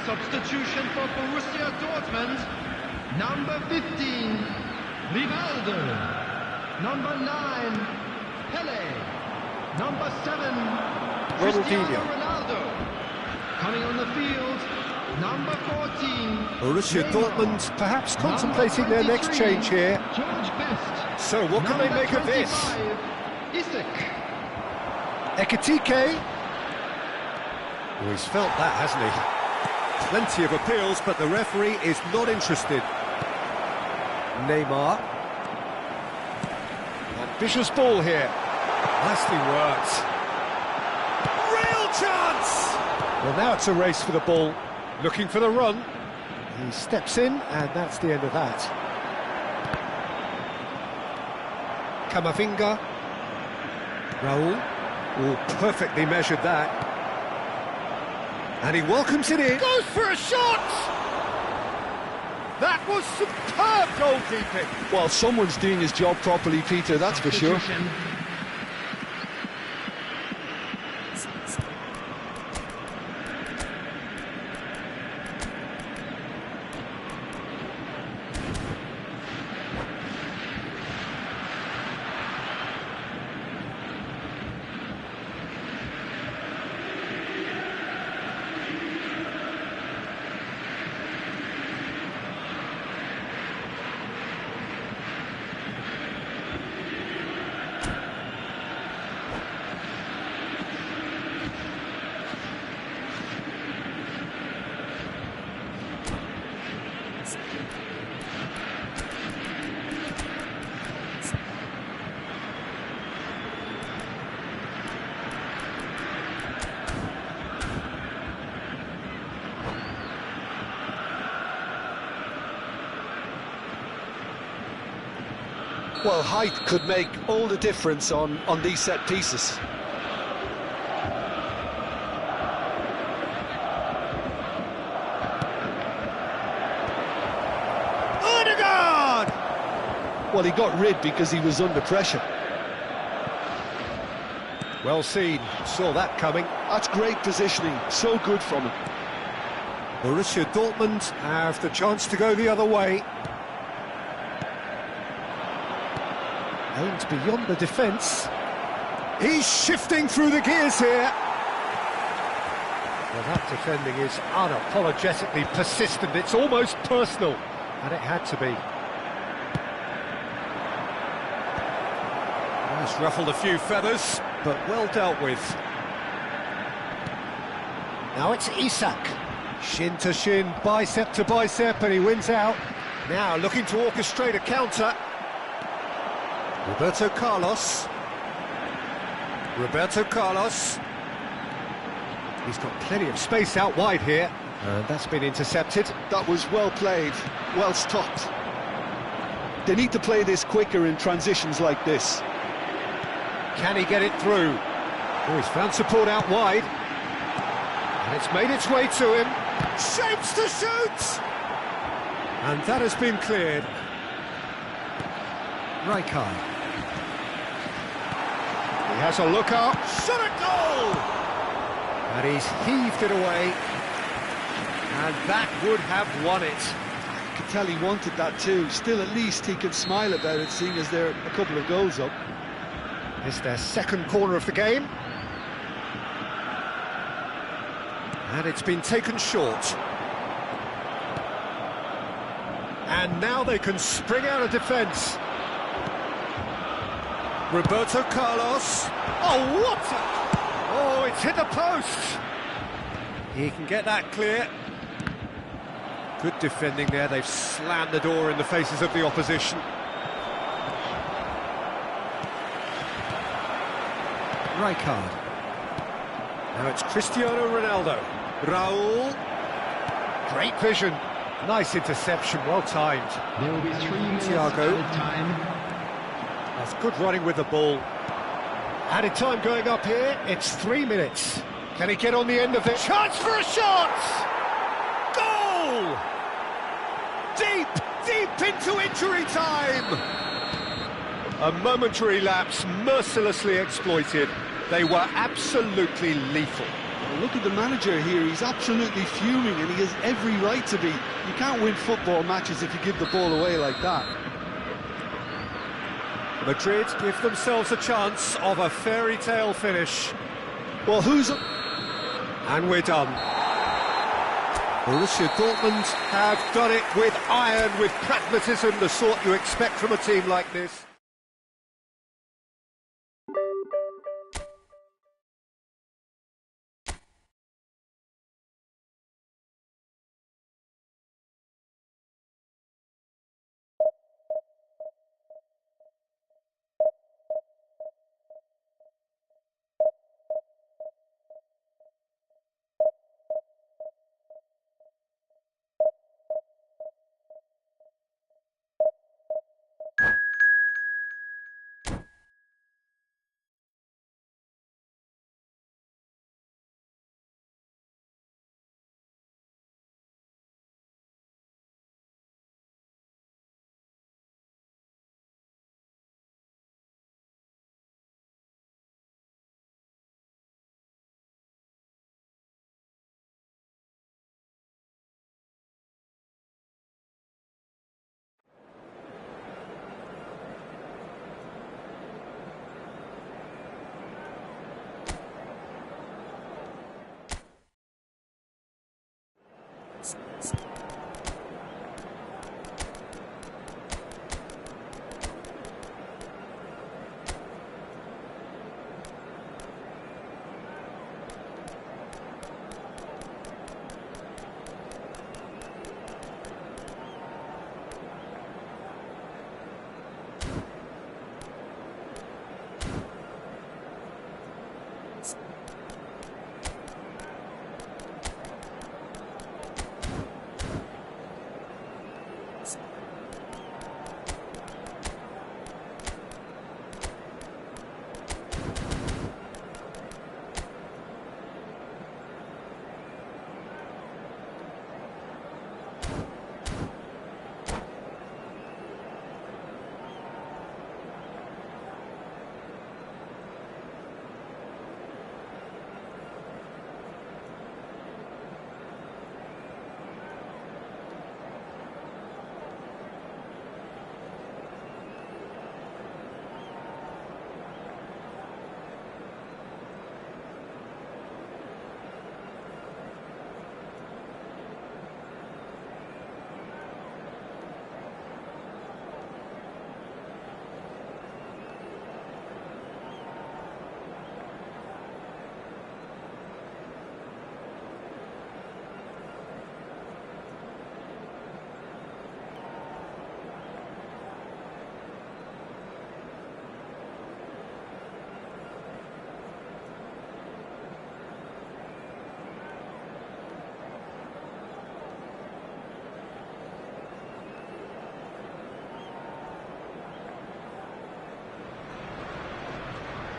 Speaker 4: Substitution for Borussia Dortmund. Number 15, Rivaldo. Number 9, Pele. Number 7, Cristiano Ronaldo. Coming on the field, number 14,
Speaker 5: Borussia Dortmund perhaps contemplating their next change here.
Speaker 4: George Best.
Speaker 1: So what can they make of this?
Speaker 4: Isak.
Speaker 5: Ekitike.
Speaker 1: Oh, he's felt that, hasn't he? Plenty of appeals, but the referee is not interested.
Speaker 5: Neymar.
Speaker 1: Ambitious ball here. Nicely worked. Real chance!
Speaker 5: Well, now it's a race for the ball.
Speaker 1: Looking for the run.
Speaker 5: He steps in, and that's the end of that. Camavinga. Raul.
Speaker 1: Oh, perfectly measured that. And he welcomes it in. Goes for a shot! That was superb goalkeeping.
Speaker 2: Well, someone's doing his job properly, Peter, that's for sure. Well, height could make all the difference on these set pieces.
Speaker 1: Odegaard!
Speaker 2: Well, he got rid because he was under pressure.
Speaker 1: Well seen, saw that coming.
Speaker 2: That's great positioning, so good from him.
Speaker 5: Borussia Dortmund have the chance to go the other way. Aimed beyond the defence.
Speaker 1: He's shifting through the gears here.
Speaker 5: Well, that defending is unapologetically persistent. It's almost personal, and it had to be.
Speaker 1: He's ruffled a few feathers, but well dealt with.
Speaker 5: Now it's Isak. Shin to shin, bicep to bicep, and he wins out.
Speaker 1: Now looking to orchestrate a counter. Roberto Carlos. Roberto Carlos. He's got plenty of space out wide here. And that's been intercepted.
Speaker 2: That was well played, well stopped. They need to play this quicker in transitions like this.
Speaker 1: Can he get it through? Oh, he's found support out wide. And it's made its way to him. Shapes to shoot! And that has been cleared.
Speaker 5: Rijkaard.
Speaker 1: He has a look up, shot a goal! And he's heaved it away. And that would have won it.
Speaker 2: could tell he wanted that too. Still, at least he can smile about it, seeing as they're a couple of goals up.
Speaker 5: It's their second corner of the game. And it's been taken short. And now they can spring out of defence. Roberto Carlos. Oh, what Oh, it's hit the post. He can get that clear. Good defending there. They've slammed the door in the faces of the opposition. Rijkaard. Now it's Cristiano Ronaldo. Raul. Great vision. Nice interception, well timed.
Speaker 4: There will be 3 minutes
Speaker 5: Thiago.
Speaker 4: added time.
Speaker 5: That's good running with the ball. Added time going up here, it's 3 minutes. Can he get on the end of it? Chance for a shot! Goal! Deep, deep into injury time! A momentary lapse mercilessly exploited. They were absolutely lethal.
Speaker 2: Well, look at the manager here, he's absolutely fuming and he has every right to be. You can't win football matches if you give the ball away like that.
Speaker 5: Madrid give themselves a chance of a fairy tale finish.
Speaker 2: Well,
Speaker 5: And we're done. Borussia Dortmund have done it with iron, with pragmatism, the sort you expect from a team like this.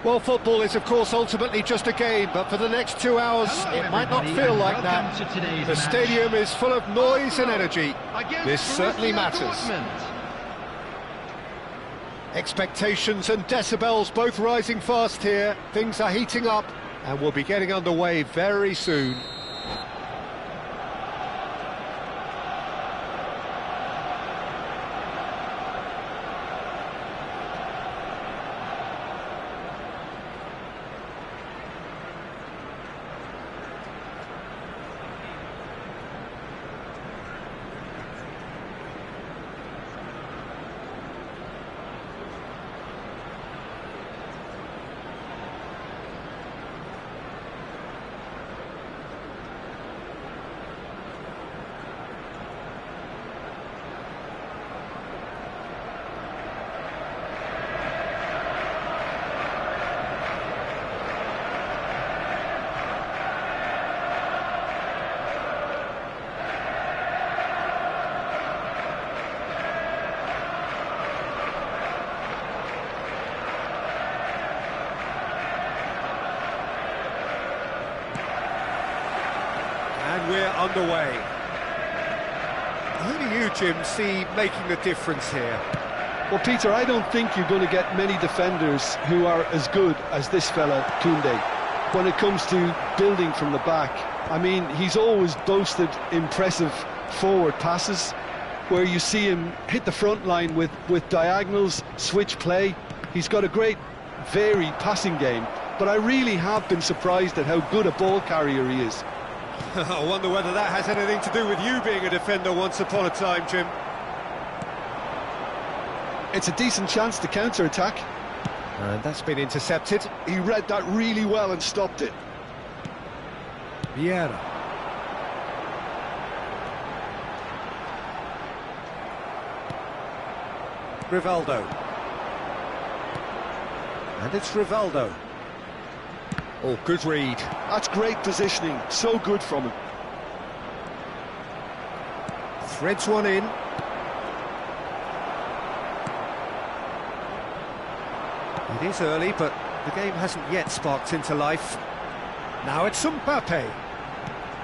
Speaker 5: Well, football is, of course, ultimately just a game, but for the next 2 hours, it might not feel like that. The stadium is full of noise and energy. This certainly matters. Expectations and decibels both rising fast here. Things are heating up, and we'll be getting underway very soon.
Speaker 1: underway. Who do you, Jim, see making the difference here?
Speaker 2: Well, Peter, I don't think you're going to get many defenders who are as good as this fella, Koundé, when it comes to building from the back. I mean, he's always boasted impressive forward passes, where you see him hit the front line with diagonals, switch play. He's got a great, varied passing game, but I really have been surprised at how good a ball carrier he is.
Speaker 1: I wonder whether that has anything to do with you being a defender once upon a time, Jim.
Speaker 2: It's a decent chance to counter-attack.
Speaker 1: And that's been intercepted.
Speaker 2: He read that really well and stopped it.
Speaker 1: Vieira. Rivaldo. And it's Rivaldo. Oh, good read.
Speaker 2: That's great positioning, so good from him.
Speaker 1: Threads one in. It is early, but the game hasn't yet sparked into life. Now it's Mbappe.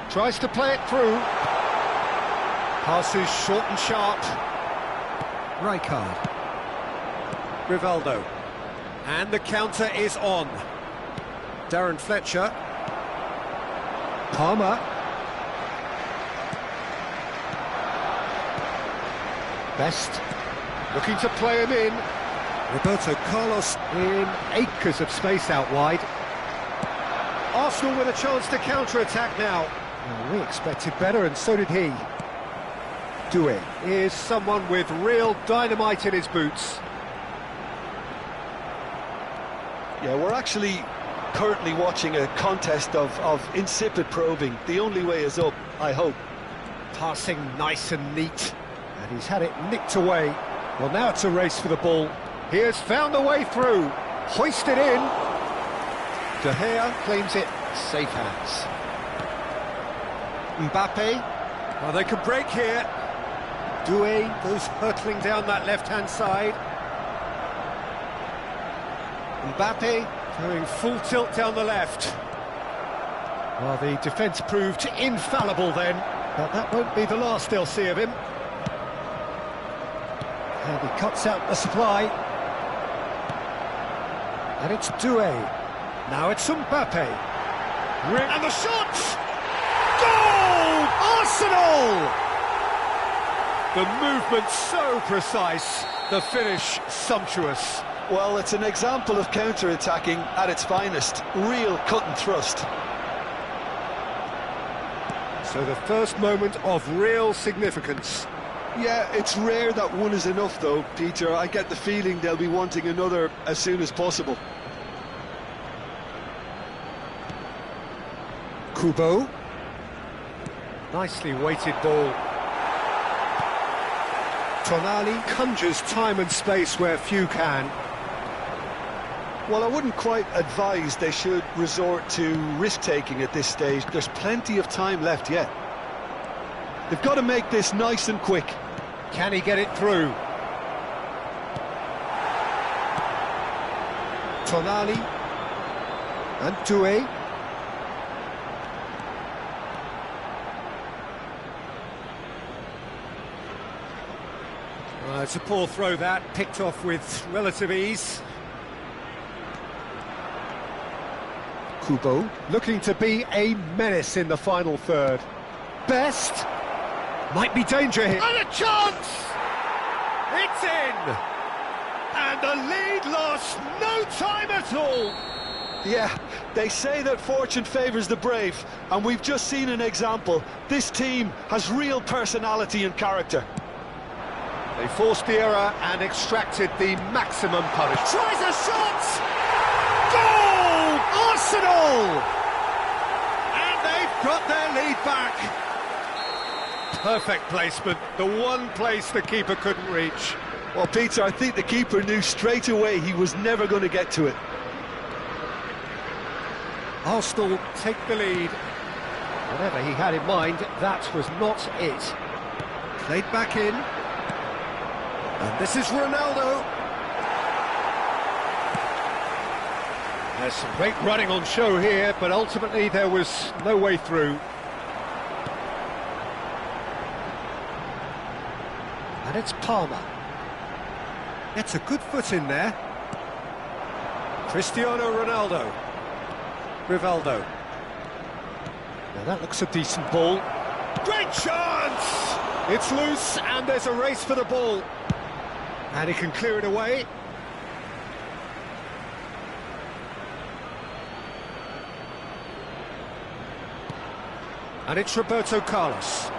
Speaker 1: Tries to play it through. Passes short and sharp. Rijkaard. Rivaldo. And the counter is on. Darren Fletcher. Palmer. Best. Looking to play him in. Roberto Carlos in acres of space out wide. Arsenal with a chance to counter-attack now. Well, we expected better, and so did he. Doué is someone with real dynamite in his boots.
Speaker 2: Yeah, we're actually currently watching a contest of insipid probing. The only way is up, I hope.
Speaker 1: Passing nice and neat. And he's had it nicked away. Well, now it's a race for the ball. He has found a way through. Hoisted in. De Gea claims it. Safe hands. Mbappe. Well, they can break here. Doué goes hurtling down that left-hand side. Mbappe going full tilt down the left. Well, the defence proved infallible then, but that won't be the last they'll see of him. And he cuts out the supply. And it's Doué. Now it's Mbappe. And the shot! Goal! Arsenal! The movement so precise, the finish sumptuous.
Speaker 2: Well, it's an example of counter-attacking at its finest. Real cut and thrust.
Speaker 1: So the first moment of real significance.
Speaker 2: Yeah, it's rare that one is enough though, Peter. I get the feeling they'll be wanting another as soon as possible.
Speaker 1: Kubo. Nicely weighted ball. Tonali conjures time and space where few can.
Speaker 2: Well, I wouldn't quite advise they should resort to risk-taking at this stage. There's plenty of time left yet. They've got to make this nice and quick.
Speaker 1: Can he get it through? Tonali. And Doué. It's a poor throw that, picked off with relative ease. Kubo looking to be a menace in the final third. Best might be danger here. And a chance! It's in! And the lead lost no time at all!
Speaker 2: Yeah, they say that fortune favours the brave, and we've just seen an example. This team has real personality and character.
Speaker 1: They forced the error and extracted the maximum punishment. Tries a shot! Goal! Arsenal! And they've got their lead back. Perfect placement, the one place the keeper couldn't reach.
Speaker 2: Well, Peter, I think the keeper knew straight away he was never going to get to it.
Speaker 1: Arsenal take the lead. Whatever he had in mind, that was not it. Played back in. And this is Ronaldo. There's some great running on show here, but ultimately there was no way through.
Speaker 5: And it's Palmer. Gets a good foot in there. Cristiano Ronaldo. Rivaldo. Now that looks a decent ball. Great chance! It's loose and there's a race for the ball. And he can clear it away. And it's Roberto Carlos.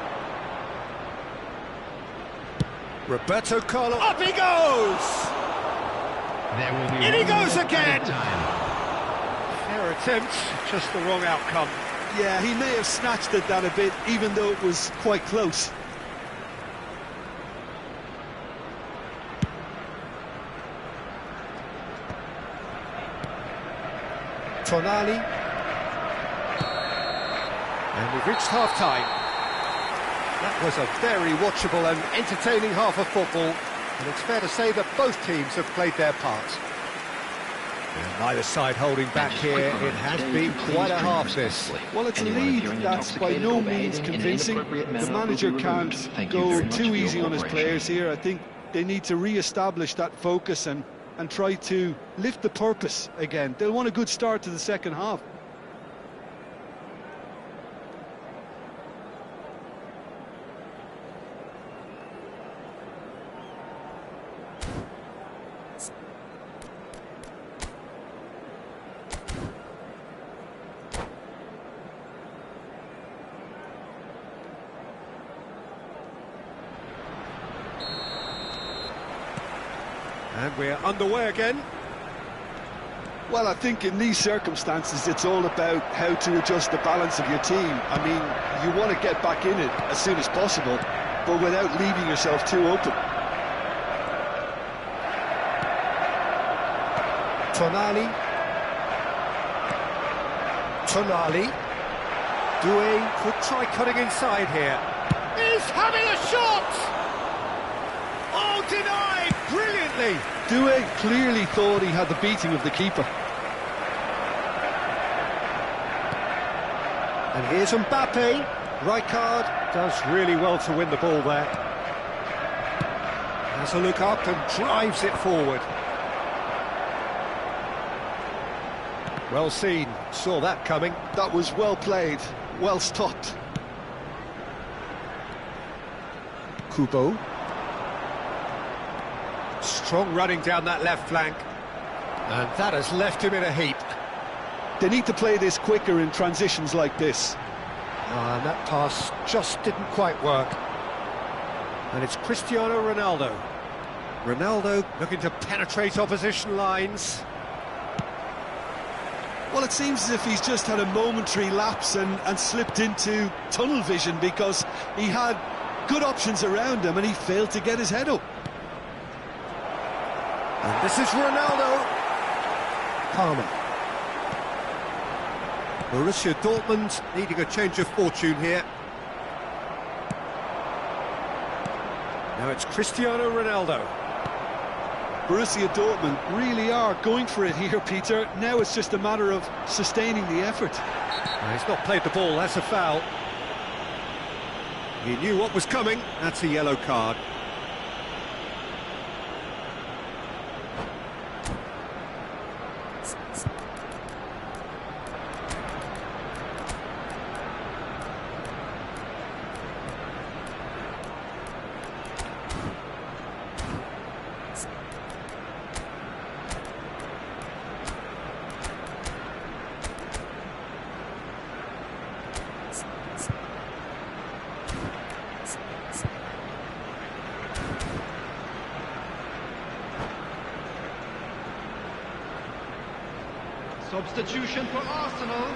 Speaker 5: Roberto Carlos. Up he goes!
Speaker 4: There will be
Speaker 5: In he goes again!
Speaker 4: time.
Speaker 5: Fair attempt, just the wrong outcome.
Speaker 2: Yeah, he may have snatched at that a bit, even though it was quite close.
Speaker 5: Tonali. And we've reached half-time. That was a very watchable and entertaining half of football, and it's fair to say that both teams have played their part. And neither side holding back here. It has been quite a half, this.
Speaker 2: Well, it's a lead that's by no means convincing. The manager can't go too easy on his players here. I think they need to re-establish that focus and try to lift the purpose again. They'll want a good start to the second half.
Speaker 5: And we're underway again.
Speaker 2: Well, I think in these circumstances, it's all about how to adjust the balance of your team. I mean, you want to get back in it as soon as possible, but without leaving yourself too open.
Speaker 5: Tonali. Tonali. Doué could try cutting inside here. He's having a shot! Oh, denied! Brilliantly!
Speaker 2: Doué clearly thought he had the beating of the keeper.
Speaker 5: And here's Mbappe. Rijkaard does really well to win the ball there. Has a look up and drives it forward. Well seen, saw that coming.
Speaker 2: That was well played, well stopped.
Speaker 5: Kubo. Strong running down that left flank. And that has left him in a heap.
Speaker 2: They need to play this quicker in transitions like this.
Speaker 5: And that pass just didn't quite work. And it's Cristiano Ronaldo. Ronaldo looking to penetrate opposition lines.
Speaker 2: Well, it seems as if he's just had a momentary lapse and slipped into tunnel vision, because he had good options around him and he failed to get his head up.
Speaker 5: And this is Ronaldo. Palmer. Borussia Dortmund needing a change of fortune here. Now it's Cristiano Ronaldo.
Speaker 2: Borussia Dortmund really are going for it here, Peter. Now it's just a matter of sustaining the effort.
Speaker 5: He's not played the ball, that's a foul. He knew what was coming, that's a yellow card.
Speaker 6: Substitution for Arsenal,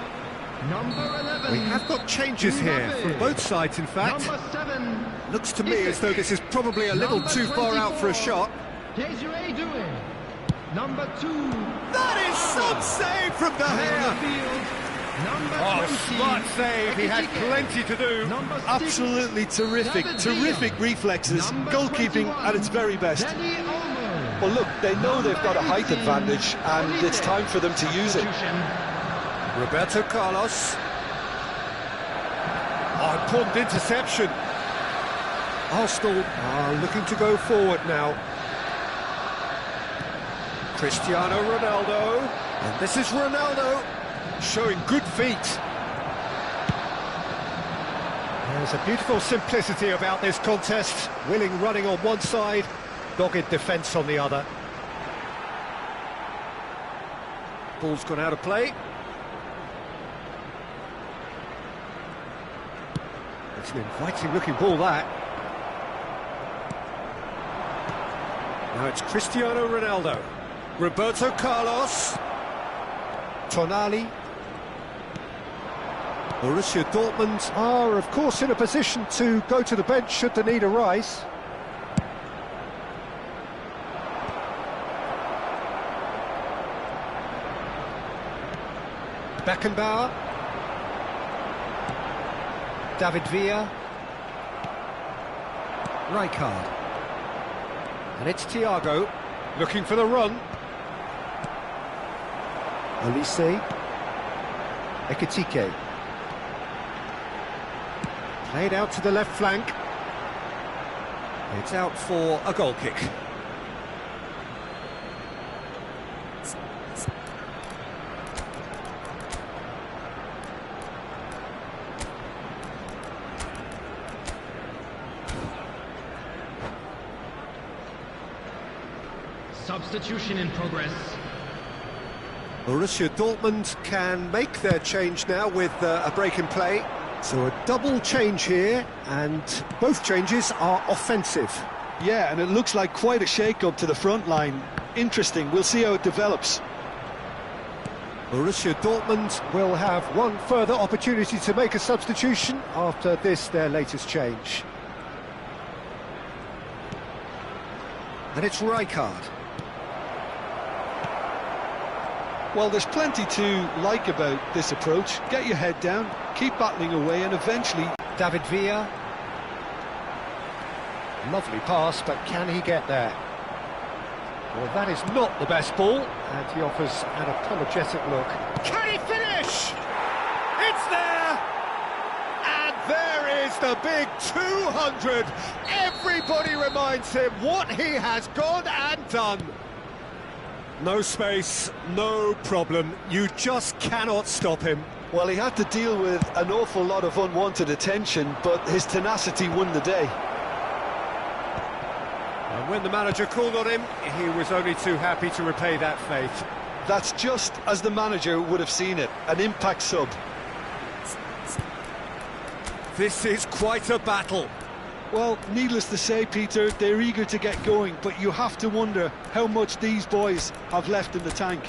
Speaker 6: number 11.
Speaker 5: We have got changes here from both sides, in fact.
Speaker 6: Number 7.
Speaker 5: Looks to me as though this is probably a little too far out for a shot.
Speaker 6: Desiree Doué. Number 2.
Speaker 5: That is some save from the hair.
Speaker 6: Number 20.
Speaker 5: Smart save, he had plenty to do.
Speaker 6: Number 6.
Speaker 2: Absolutely terrific, terrific reflexes, goalkeeping at its very best. Well, look, they know they've got a height advantage, and it's time for them to use it.
Speaker 5: Roberto Carlos. Oh, important interception. Arsenal are looking to go forward now. Cristiano Ronaldo, and this is Ronaldo showing good feet. There's a beautiful simplicity about this contest. Willing running on one side, dogged defence on the other. Ball's gone out of play. It's an inviting looking ball, that. Now it's Cristiano Ronaldo. Roberto Carlos. Tonali. Borussia Dortmund are, of course, in a position to go to the bench should the need arise. Beckenbauer. David Villa. Rijkaard. And it's Thiago, looking for the run. Olise. Ekitike. Played out to the left flank. It's out for a goal kick.
Speaker 6: Substitution in progress.
Speaker 5: Borussia Dortmund can make their change now with a break in play. So a double change here, and both changes are offensive.
Speaker 2: Yeah, and it looks like quite a shake-up to the front line. Interesting, we'll see how it develops.
Speaker 5: Borussia Dortmund will have one further opportunity to make a substitution after this, their latest change. And it's Rijkaard.
Speaker 2: Well, there's plenty to like about this approach. Get your head down, keep battling away, and eventually...
Speaker 5: David Villa. Lovely pass, but can he get there? Well, that is not the best ball, and he offers an apologetic look. Can he finish? It's there! And there is the big 200. Everybody reminds him what he has gone and done. No space, no problem. You just cannot stop him.
Speaker 2: Well, he had to deal with an awful lot of unwanted attention, but his tenacity won the day.
Speaker 5: And when the manager called on him, he was only too happy to repay that faith.
Speaker 2: That's just as the manager would have seen it, an impact sub.
Speaker 5: This is quite a battle.
Speaker 2: Well, needless to say, Peter, they're eager to get going, but you have to wonder how much these boys have left in the tank.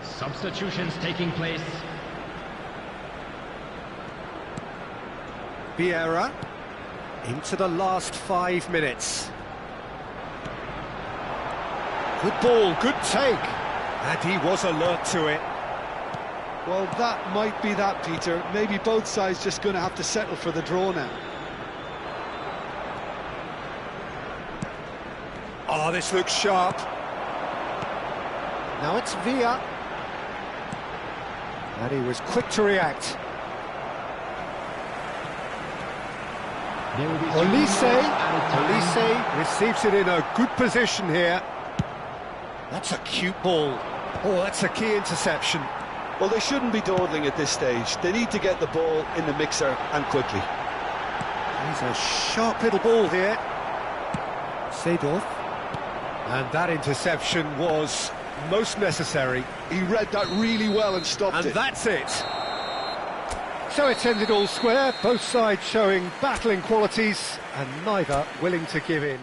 Speaker 6: Substitutions taking place.
Speaker 5: Vieira into the last 5 minutes. Good ball, good take, and he was alert to it.
Speaker 2: Well, that might be that, Peter. Maybe both sides just going to have to settle for the draw now.
Speaker 5: Oh, this looks sharp. Now it's Villa. And he was quick to react. Olise receives it in a good position here. That's a cute ball. Oh, that's a key interception.
Speaker 2: Well, they shouldn't be dawdling at this stage. They need to get the ball in the mixer and quickly.
Speaker 5: He's a sharp little ball here. Seedorf. And that interception was most necessary.
Speaker 2: He read that really well and stopped it.
Speaker 5: And that's it. So it's ended all square, both sides showing battling qualities and neither willing to give in.